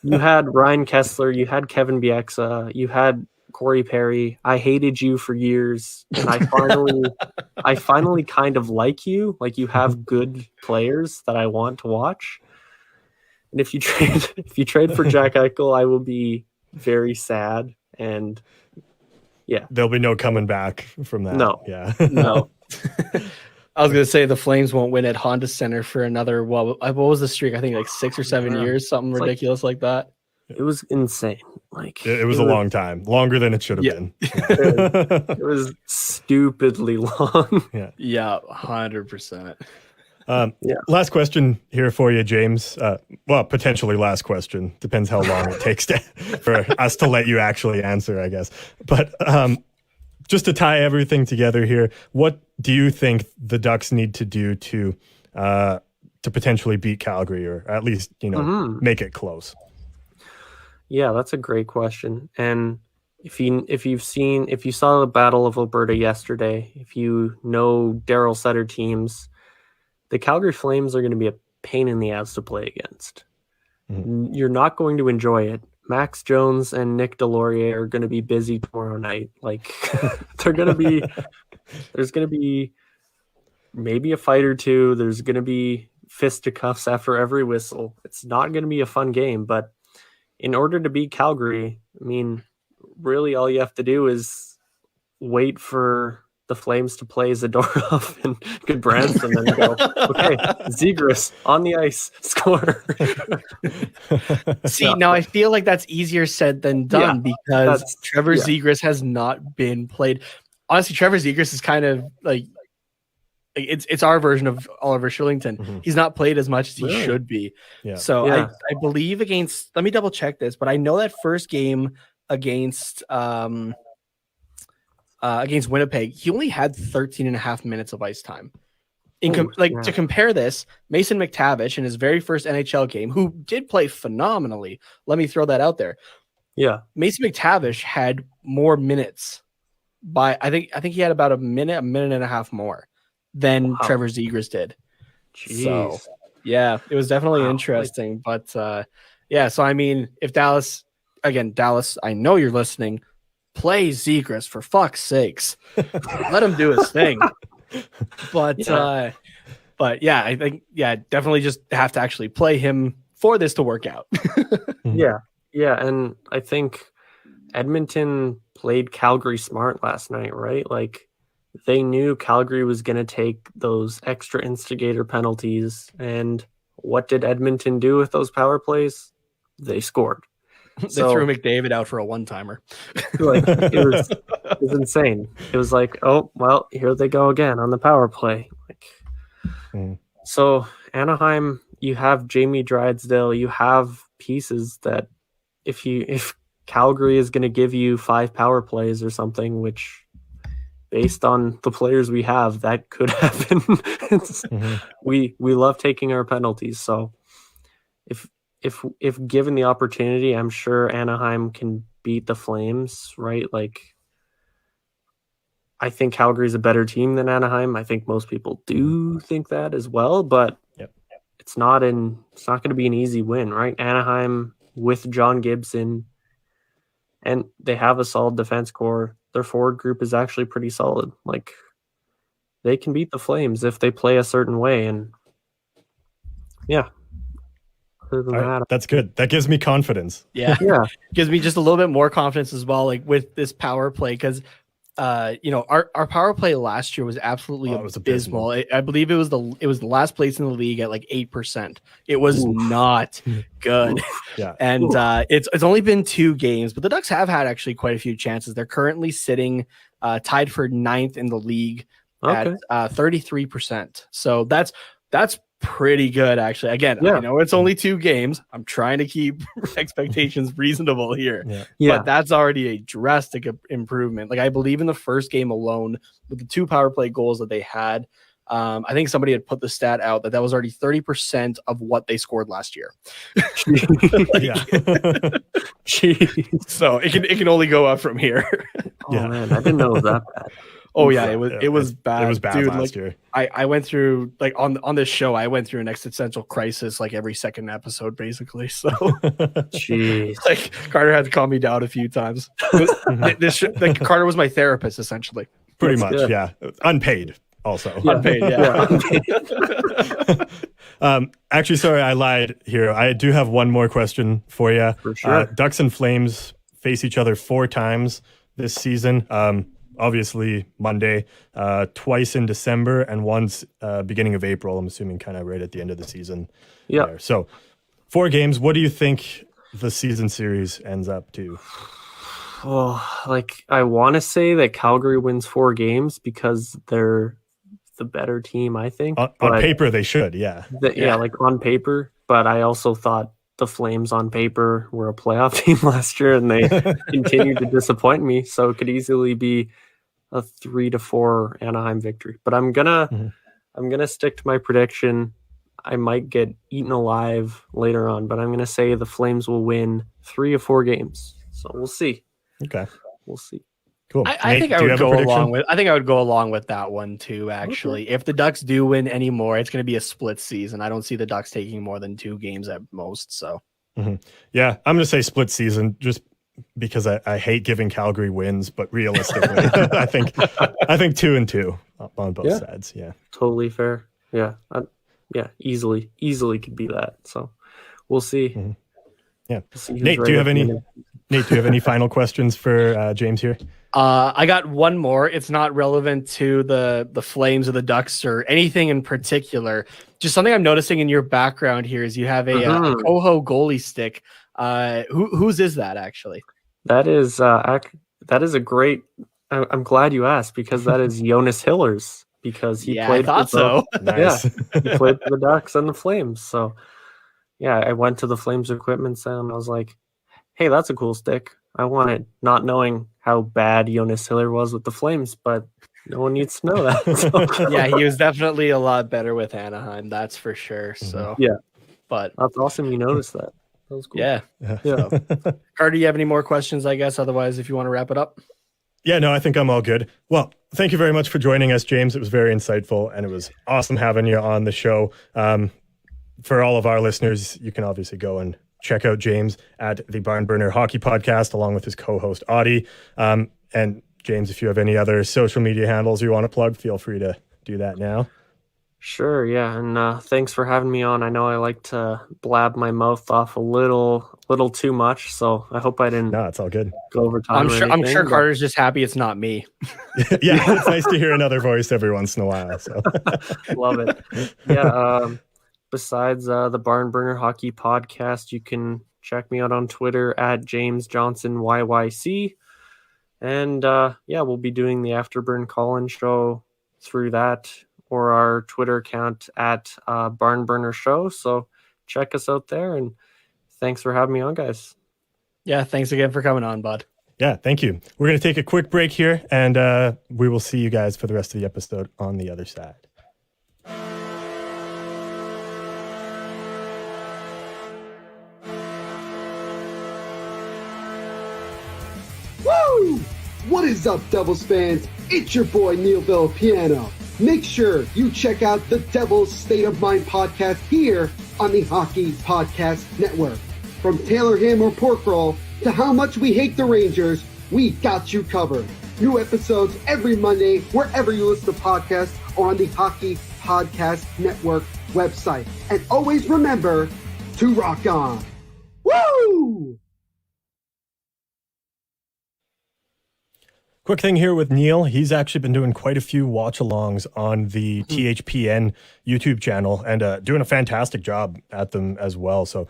you had Ryan Kessler, you had Kevin Bieksa, you had Corey Perry. I hated you for years, and I finally kind of like you. Like, you have good players that I want to watch. And if you trade for Jack Eichel, I will be very sad. And yeah, there'll be no coming back from that. No, yeah, no. I was gonna say the Flames won't win at Honda Center for another. What was the streak? I think like 6 or 7 years, something ridiculous like that. It was insane. Like, it was a long time, longer than it should have been. It was stupidly long. Yeah, 100%. Last question here for you, James. Well, potentially last question. Depends how long it takes for us to let you actually answer, I guess. But just to tie everything together here, what do you think the Ducks need to do to potentially beat Calgary, or at least make it close? Yeah, that's a great question. And if you saw the Battle of Alberta yesterday, if you know Daryl Sutter teams, the Calgary Flames are going to be a pain in the ass to play against. You're not going to enjoy it. Max Jones and Nick Delorier are going to be busy tomorrow night. Like, there's going to be maybe a fight or two. There's going to be fisticuffs after every whistle. It's not going to be a fun game, but in order to beat Calgary, I mean, really all you have to do is wait for the Flames to play Zidorov and Goodbranson and go, okay, Zegras on the ice, score. See, now I feel like that's easier said than done, because Trevor Zegras has not been played. Honestly, Trevor Zegras is kind of like it's our version of Oliver Shillington. He's not played as much as he should be. So I believe against, let me double check this, but I know that first game against Winnipeg, he only had 13 and a half minutes of ice time. To compare this, Mason McTavish in his very first NHL game, who did play phenomenally, let me throw that out there. Yeah, Mason McTavish had more minutes by I think he had about a minute and a half more than Trevor Zegras did. Jeez. So yeah, it was definitely interesting. But so I mean, if Dallas, I know you're listening. Play Zegras, for fuck's sakes. Let him do his thing. But I think definitely just have to actually play him for this to work out. Yeah, and I think Edmonton played Calgary smart last night, right? Like, they knew Calgary was going to take those extra instigator penalties, and what did Edmonton do with those power plays? They scored. They threw McDavid out for a one-timer. Like, it was insane. It was like, oh, well, here they go again on the power play. Like, So Anaheim, you have Jamie Drysdale, you have pieces that if Calgary is going to give you 5 power plays or something, which based on the players we have, that could happen. We love taking our penalties. So if given the opportunity, I'm sure Anaheim can beat the Flames, right? Like, I think Calgary's a better team than Anaheim. I think most people do think that as well, but it's not going to be an easy win, right? Anaheim with John Gibson, and they have a solid defense core. Their forward group is actually pretty solid. Like, they can beat the Flames if they play a certain way, and that's good. That gives me confidence. Yeah. Gives me just a little bit more confidence as well, like with this power play, because our power play last year was absolutely abysmal. I believe it was the last place in the league at like 8%. It was not good. And it's only been 2 games, but the Ducks have had actually quite a few chances. They're currently sitting tied for 9th in the league Okay. at 33%. So that's pretty good, actually. Again, I know it's only 2 games. I'm trying to keep expectations reasonable here. But that's already a drastic improvement. Like, I believe in the first game alone, with the 2 power play goals that they had, I think somebody had put the stat out that was already 30% of what they scored last year. So it can only go up from here. Man, I didn't know it was that bad. Oh yeah, it was bad. It was bad, dude, last year. I went through, like, on this show, I went through an existential crisis like every second episode, basically. So, jeez, like, Carter had to calm me down a few times. Carter was my therapist, essentially. Pretty much, yeah. Unpaid, also. Unpaid, yeah. Actually, sorry, I lied here. I do have one more question for you. For sure. Ducks and Flames face each other 4 times this season. Obviously Monday, twice in December, and once beginning of April. I'm assuming kind of right at the end of the season. Yeah. There. So 4 games. What do you think the season series ends up to? Oh, like, I want to say that Calgary wins 4 games because they're the better team, I think. On paper, they should, yeah. Like, on paper. But I also thought the Flames on paper were a playoff team last year, and they continued to disappoint me. So it could easily be a 3-4 Anaheim victory. But I'm gonna stick to my prediction. I might get eaten alive later on, but I'm gonna say the Flames will win 3 of 4 games. So we'll see. Okay, we'll see. Cool. I think I would go along with. I think I would go along with that one too. Actually, if the Ducks do win any more, it's going to be a split season. I don't see the Ducks taking more than 2 games at most. So, yeah, I'm going to say split season just because I hate giving Calgary wins, but realistically, I think 2 and 2 on both sides. Yeah, totally fair. Yeah, easily could be that. So we'll see. Yeah, Nate, do you have any final questions for James here? I got one more. It's not relevant to the Flames or the Ducks or anything in particular. Just something I'm noticing in your background here is you have a Coho goalie stick. Whose is that, actually? That is a great. I'm glad you asked, because that is Jonas Hiller's, because he played. I thought so. Nice. Yeah, he played for the Ducks and the Flames. So yeah, I went to the Flames equipment center and I was like, "Hey, that's a cool stick. I want it," not knowing how bad Jonas Hiller was with the Flames, but no one needs to know that. So. Yeah, he was definitely a lot better with Anaheim, that's for sure. So yeah, but that's awesome. You noticed that. That was cool. Yeah. So, Carter, do you have any more questions? I guess otherwise, if you want to wrap it up. Yeah, no, I think I'm all good. Well, thank you very much for joining us, James. It was very insightful, and it was awesome having you on the show. For all of our listeners, you can obviously go and check out James at the Barnburner Hockey Podcast, along with his co-host, Audie. And James, if you have any other social media handles you want to plug, feel free to do that now. Sure, yeah, and thanks for having me on. I know I like to blab my mouth off a little too much, so I hope I didn't. No, it's all good. Go over time. I'm sure Carter's just happy it's not me. Yeah, it's nice to hear another voice every once in a while. So love it. Yeah. Besides the Barnburner Hockey Podcast, you can check me out on Twitter at James Johnson YYC, and we'll be doing the Afterburn Call-In show through that, or our Twitter account at Barnburner Show. So check us out there, and thanks for having me on, guys. Yeah, thanks again for coming on, bud. Yeah, thank you. We're going to take a quick break here, and we will see you guys for the rest of the episode on the other side. Woo! What is up, Devils fans? It's your boy, Neil Villapiano. Make sure you check out the Devils State of Mind podcast here on the Hockey Podcast Network. From Taylor Ham or Pork Roll to how much we hate the Rangers, we got you covered. New episodes every Monday, wherever you listen to podcasts or on the Hockey Podcast Network website. And always remember to rock on. Woo! Quick thing here with Neil. He's actually been doing quite a few watch-alongs on the THPN YouTube channel and doing a fantastic job at them as well. So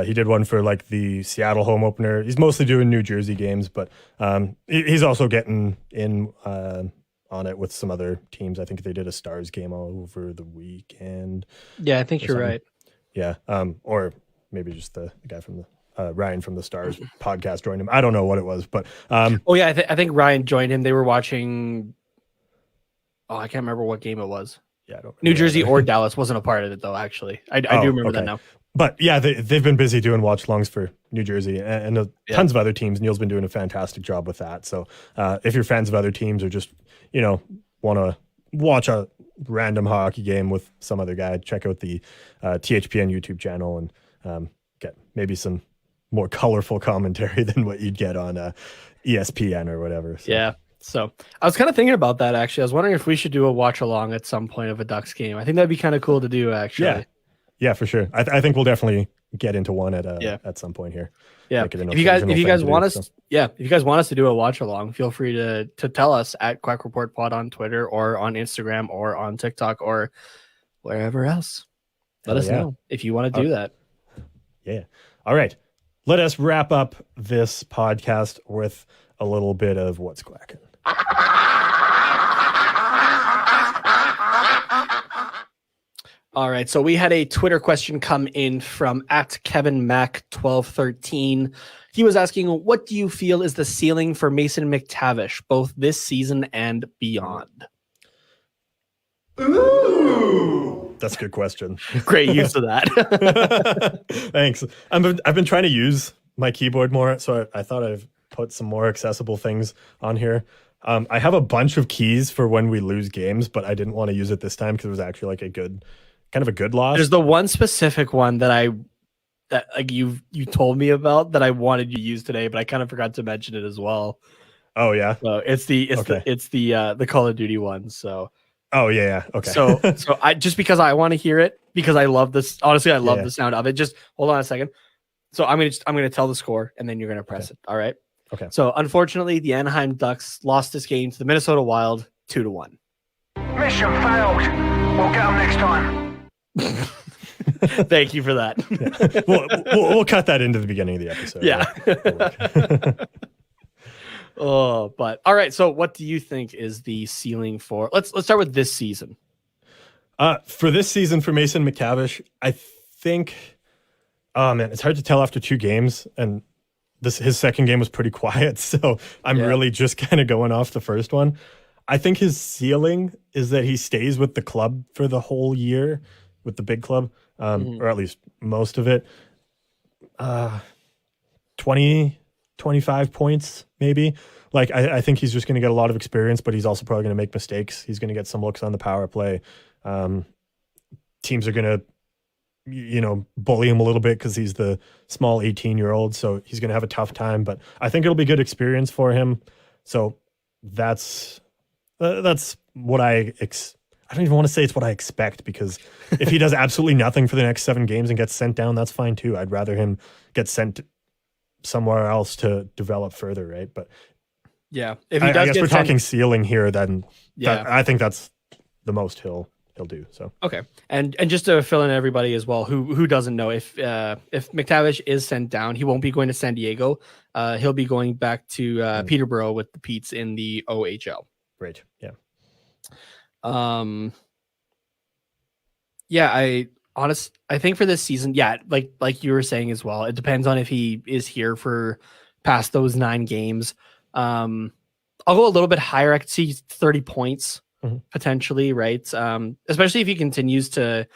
he did one for like the Seattle home opener. He's mostly doing New Jersey games, but he's also getting in on it with some other teams. I think they did a Stars game all over the weekend. Yeah, I think you're right. Yeah. Or maybe just the guy from the Ryan from the Stars podcast joined him. I don't know what it was, but I think Ryan joined him. They were watching. Oh, I can't remember what game it was. Yeah, I don't New Jersey or Dallas wasn't a part of it though. Actually, I do remember that now. But yeah, they've been busy doing watch alongs for New Jersey and tons of other teams. Neil's been doing a fantastic job with that. So if you're fans of other teams or just want to watch a random hockey game with some other guy, check out the THPN YouTube channel and get maybe some more colorful commentary than what you'd get on ESPN or whatever. So. Yeah. So I was kind of thinking about that actually. I was wondering if we should do a watch along at some point of a Ducks game. I think that'd be kind of cool to do actually. Yeah, for sure. I think we'll definitely get into one at some point here. Yeah. If you guys want us to do a watch along, feel free to tell us at Quack Report Pod on Twitter or on Instagram or on TikTok or wherever else. Let us know if you want to do that. Yeah. All right. Let us wrap up this podcast with a little bit of what's quacking. All right, so we had a Twitter question come in from @KevinMac1213. He was asking, what do you feel is the ceiling for Mason McTavish, both this season and beyond? Ooh, that's a good question. Great use of that. Thanks. I've been trying to use my keyboard more, so I thought I'd put some more accessible things on here. I have a bunch of keys for when we lose games, but I didn't want to use it this time because it was actually like a good loss. There's the one specific one that you told me about that I wanted you to use today, but I kind of forgot to mention it as well. Oh yeah. So it's the Call of Duty one. So. Oh yeah. Okay. So I just because I want to hear it because I love this. Honestly, I love the sound of it. Just hold on a second. So I'm gonna tell the score and then you're gonna press it. All right. Okay. So unfortunately, the Anaheim Ducks lost this game to the Minnesota Wild 2-1. Mission failed. We'll get them next time. Thank you for that. Yeah. We'll cut that into the beginning of the episode. Yeah. But all right. So what do you think is the ceiling for? Let's start with this season. For this season for Mason McTavish, I think. Oh man, it's hard to tell after 2 games, and his second game was pretty quiet. So I'm really just kind of going off the first one. I think his ceiling is that he stays with the club for the whole year, with the big club, or at least most of it. 20, 25 points, maybe. Like, I think he's just going to get a lot of experience, but he's also probably going to make mistakes. He's going to get some looks on the power play. Teams are going to, bully him a little bit because he's the small 18-year-old. So he's going to have a tough time, but I think it'll be good experience for him. So that's what I don't even want to say it's what I expect, because if he does absolutely nothing for the next 7 games and gets sent down, that's fine too. I'd rather him get sent somewhere else to develop further, right? But yeah, if he does, I guess we're talking ceiling here. Then I think that's the most he'll do. So okay, and just to fill in everybody as well who doesn't know, if McTavish is sent down, he won't be going to San Diego. He'll be going back to Peterborough with the Petes in the OHL. Right. Yeah. I think for this season, like you were saying as well, it depends on if he is here for past those 9 games. I'll go a little bit higher. I could see 30 points potentially, right? Especially if he continues to,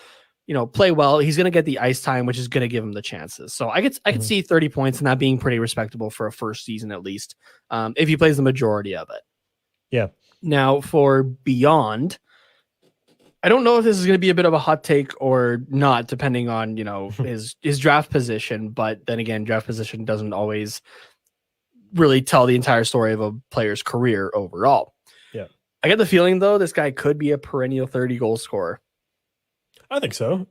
play well. He's going to get the ice time, which is going to give him the chances. So I could see 30 points and that being pretty respectable for a first season at least, if he plays the majority of it. Yeah. Now for beyond, I don't know if this is going to be a bit of a hot take or not, depending on, his draft position. But then again, draft position doesn't always really tell the entire story of a player's career overall. Yeah. I get the feeling, though, this guy could be a perennial 30-goal scorer. I think so.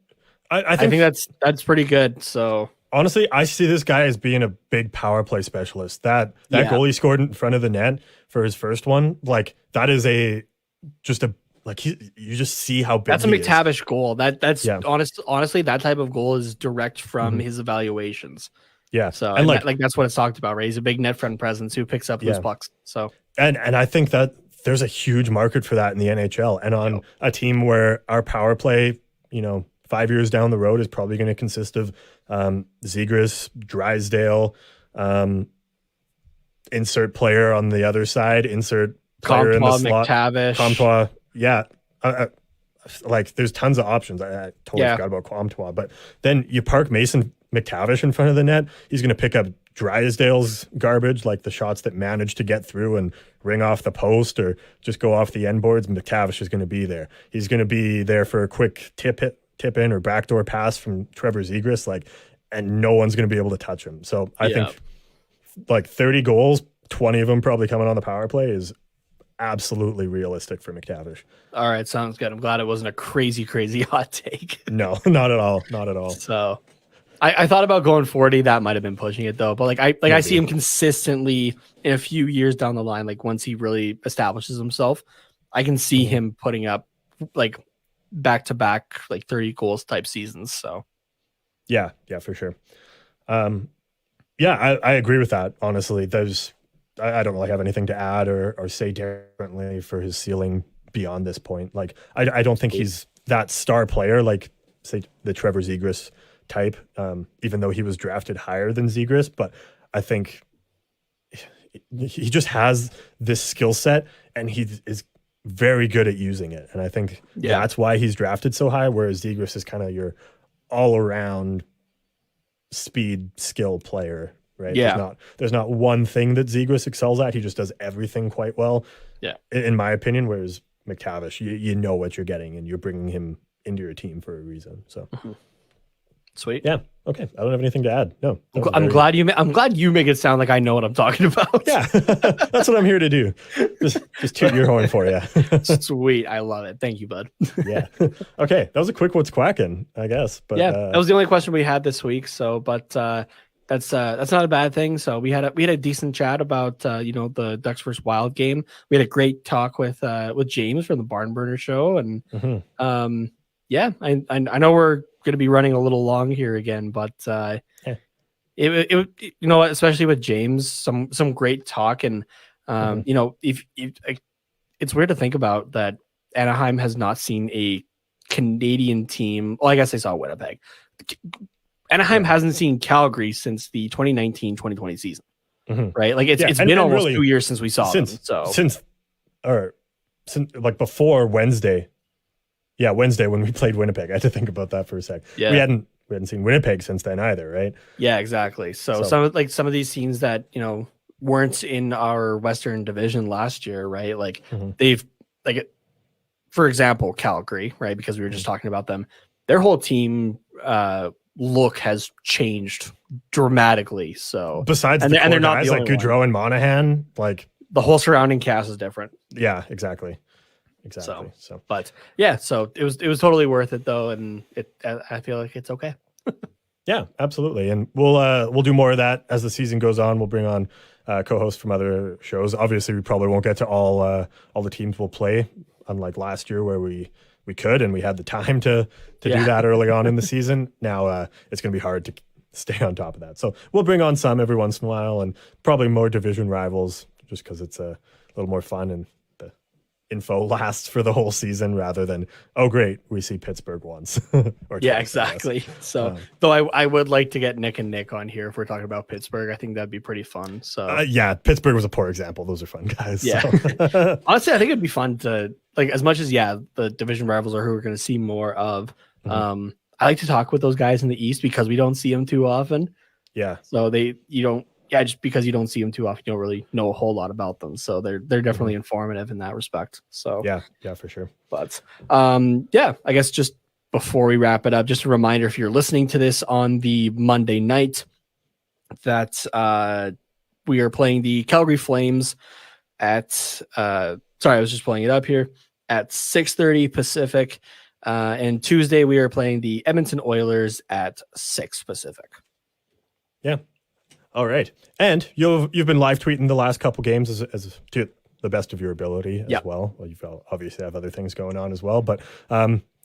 I think that's pretty good. So honestly, I see this guy as being a big power play specialist. That goal he scored in front of the net for his first one, like that is you just see how big that's a McTavish goal. That's honestly, that type of goal is direct from his evaluations. Yeah. So and like that's what it's talked about, right? He's a big net front presence who picks up loose pucks. So and I think that there's a huge market for that in the NHL, and on a team where our power play, 5 years down the road is probably going to consist of Zegras, Drysdale, insert player on the other side, insert player in the slot, McTavish. Comtois. Yeah. Like there's tons of options. I totally forgot about Comtois, but then you park Mason McTavish in front of the net. He's going to pick up Drysdale's garbage, like the shots that manage to get through and ring off the post or just go off the end boards. McTavish is going to be there. He's going to be there for a quick tip in or backdoor pass from Trevor Zegras, and no one's going to be able to touch him. So I think 30 goals, 20 of them probably coming on the power play is absolutely realistic for McTavish. All right, sounds good. I'm glad it wasn't a crazy hot take. No, not at all. Not at all. So I thought about going 40. That might have been pushing it though. But I see him consistently in a few years down the line. Like once he really establishes himself, I can see him putting up back to back 30 goals type seasons. So yeah, for sure. I agree with that. Honestly, I don't really have anything to add or say differently for his ceiling beyond this point. I don't think he's that star player like say the Trevor Zegras type, even though he was drafted higher than Zegras, but I think he just has this skill set and he is very good at using it. And I think that's why he's drafted so high, whereas Zegras is kind of your all-around speed skill player, right? Yeah. There's not one thing that Zegras excels at. He just does everything quite well, in my opinion, whereas McTavish, you know what you're getting and you're bringing him into your team for a reason. So sweet. Yeah. Okay. I don't have anything to add. No. I'm glad you make it sound like I know what I'm talking about. Yeah. That's what I'm here to do. Just toot your horn for you. Sweet. I love it. Thank you, bud. Yeah. Okay. That was a quick what's quacking, I guess. But that was the only question we had this week. So, but that's not a bad thing. So we had a decent chat about the Ducks vs Wild game. We had a great talk with James from the Barnburner show, and I know we're going to be running a little long here again, but it especially with James, some great talk, and if it's weird to think about that Anaheim has not seen a Canadian team. Well, I guess they saw Winnipeg. Anaheim hasn't seen Calgary since the 2019-2020 season, right? It's been almost really 2 years since we saw them. So since before Wednesday. Yeah, Wednesday when we played Winnipeg. I had to think about that for a sec. Yeah. We hadn't seen Winnipeg since then either, right? Yeah, exactly. So some of these teams that, weren't in our Western Division last year, right? They've for example, Calgary, right? Because we were just talking about them. Their whole team look has changed dramatically. So besides they're not guys like Goudreau and Monahan, the whole surrounding cast is different. Yeah, exactly. So but yeah, so it was totally worth it though, and I feel like it's okay. Yeah, absolutely, and we'll do more of that as the season goes on. We'll bring on co-hosts from other shows. Obviously, we probably won't get to all the teams we'll play, unlike last year where we could and we had the time to do that early on in the season. Now it's going to be hard to stay on top of that. So we'll bring on some every once in a while, and probably more division rivals, just because it's a little more fun and info lasts for the whole season rather than, oh great, we see Pittsburgh once. Exactly. So though I would like to get Nick and Nick on here if we're talking about Pittsburgh. I think that'd be pretty fun. So Pittsburgh was a poor example. Those are fun guys. Yeah. So. Honestly, I think it'd be fun to as much as the division rivals are who we're going to see more of. I like to talk with those guys in the East because we don't see them too often. Yeah. So just because you don't see them too often, you don't really know a whole lot about them. So they're definitely informative in that respect. So yeah, for sure. But I guess just before we wrap it up, just a reminder, if you're listening to this on the Monday night, that we are playing the Calgary Flames at I was just pulling it up here at 6:30 Pacific. And Tuesday we are playing the Edmonton Oilers at 6 Pacific. Yeah. All right. And you've been live tweeting the last couple games as to the best of your ability as well. Well, you've obviously have other things going on as well, but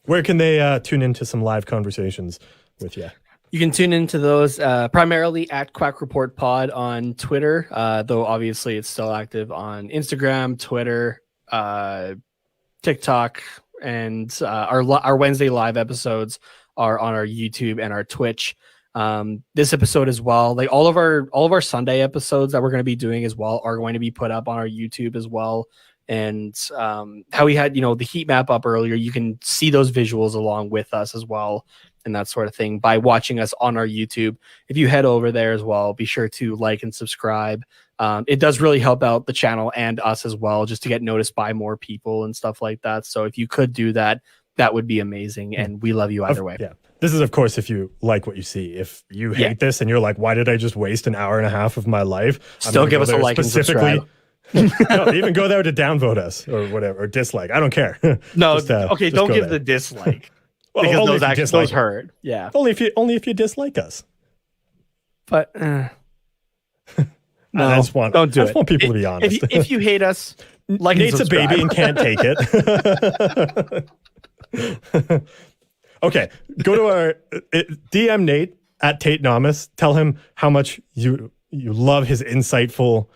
where can they tune into some live conversations with you? You can tune into those primarily at Quack Report Pod on Twitter, though obviously it's still active on Instagram, Twitter, TikTok, and our Wednesday live episodes are on our YouTube and our Twitch. This episode as well, like all of our Sunday episodes that we're going to be doing as well are going to be put up on our YouTube as well. And how we had, the heat map up earlier, you can see those visuals along with us as well and that sort of thing by watching us on our YouTube. If you head over there as well, be sure to like and subscribe. It does really help out the channel and us as well, just to get noticed by more people and stuff like that. So if you could do that, that would be amazing. And we love you either way. Yeah. This is, of course, if you like what you see. If you hate this and you're like, why did I just waste an hour and a half of my life? Still give us a like and subscribe. No, even go there to downvote us or whatever, or dislike. I don't care. No, don't give the dislike. Because those hurt. Yeah. Only if you dislike us. But no, I just want people to be honest. If you hate us, like Nate's a baby and can't take it. Okay, go to our DM Nate at Tate Nomus. Tell him how much you love his insightful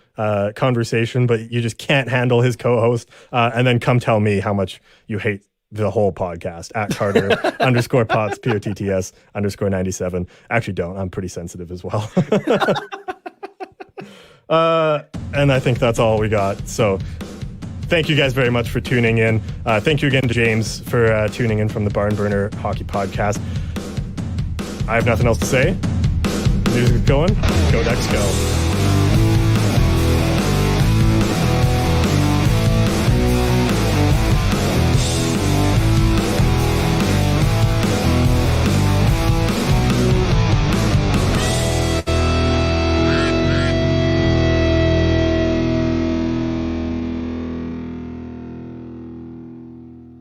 conversation, but you just can't handle his co-host. And then come tell me how much you hate the whole podcast at Carter _Potts POTTS _97. Actually, don't. I'm pretty sensitive as well. And I think that's all we got. So thank you guys very much for tuning in. Thank you again to James for tuning in from the Barnburner Hockey Podcast. I have nothing else to say. Music's going. Go Ducks, go.